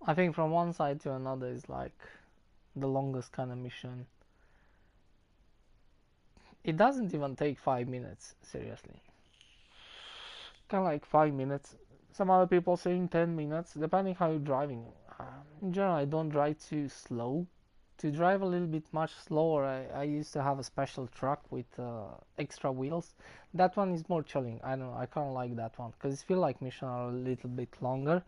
I think from one side to another is like the longest kind of mission. It doesn't even take 5 minutes, seriously. Kind of like 5 minutes. Some other people saying 10 minutes, depending how you're driving. In general, I don't drive too slow. To drive a little bit much slower, I used to have a special truck with extra wheels. That one is more chilling. I don't know, I kind of like that one because I feel like missions are a little bit longer.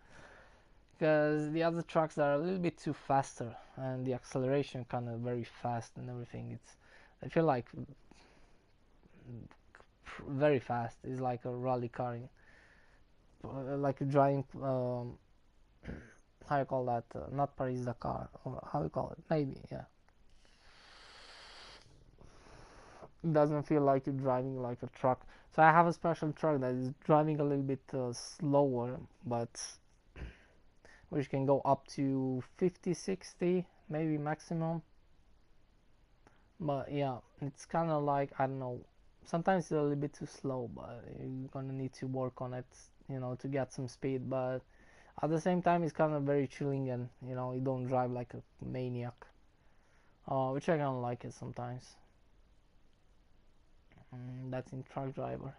Because the other trucks are a little bit too faster and the acceleration kind of very fast and everything. I feel like very fast. It's like a rally car, like driving. How you call that? Not Paris Dakar, or how you call it? Maybe, yeah. It doesn't feel like you're driving like a truck. So I have a special truck that is driving a little bit slower, but which can go up to 50, 60, maybe maximum. But yeah, it's kind of like, I don't know, sometimes it's a little bit too slow, but you're gonna need to work on it, to get some speed. But at the same time, it's kind of very chilling, and you don't drive like a maniac, which I kind of like it sometimes. That's in truck driver.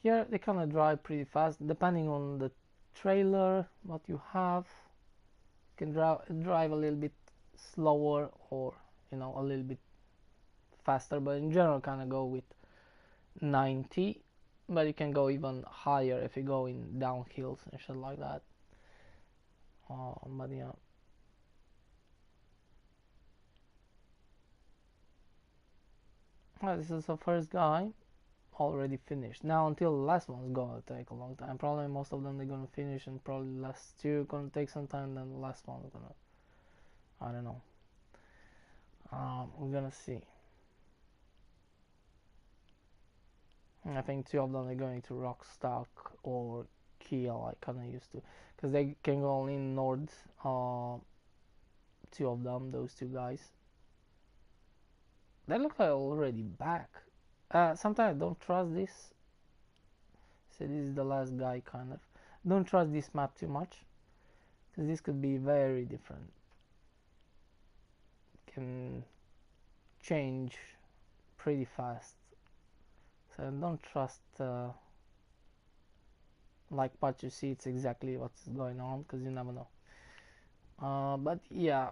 Here they kind of drive pretty fast, depending on the trailer what you have. You can drive a little bit slower, or a little bit faster, but in general kind of go with 90, but you can go even higher if you go in downhills and shit like that. But yeah, this is the first guy already finished. Now until the last one's gonna take a long time. Probably most of them they're gonna finish, and probably the last two gonna take some time. Then the last one's gonna, I don't know. We're gonna see. I think two of them are going to Rockstock or Kiel. I kind of used to, because they can go only in north. Two of them, those two guys. They look like already back. Sometimes I don't trust this. So this is the last guy, kind of. Don't trust this map too much, because this could be very different. Can change pretty fast. So don't trust like what you see. It's exactly what's going on, because you never know. But yeah,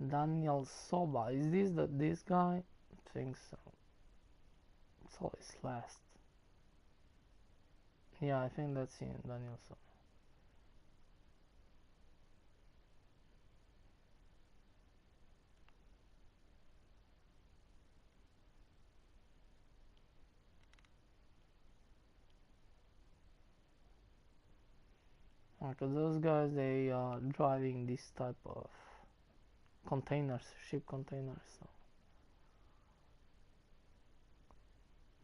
Daniel Soba, is this guy? I think so. It's always last. Yeah, I think that's him, Daniel Soba. Because those guys, they are driving this type of containers, ship containers. So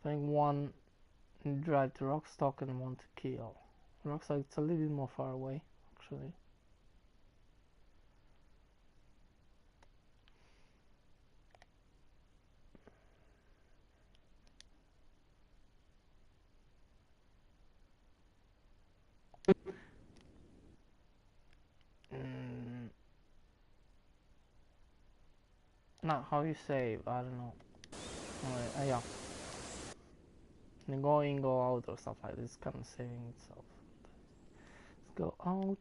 I think one drive to Rockstock and one to Kiel. Rockstock, it's a little bit more far away, actually. No, how you say? I don't know. Yeah, go in, go out, or stuff like this. Kind of saving itself. Let's go out.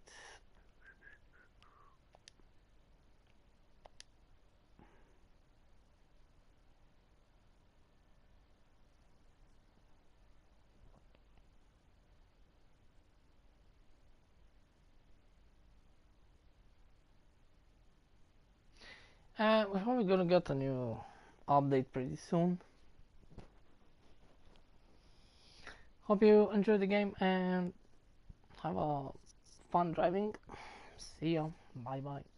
And we're probably gonna get a new update pretty soon. Hope you enjoy the game and have a fun driving. See ya. Bye bye.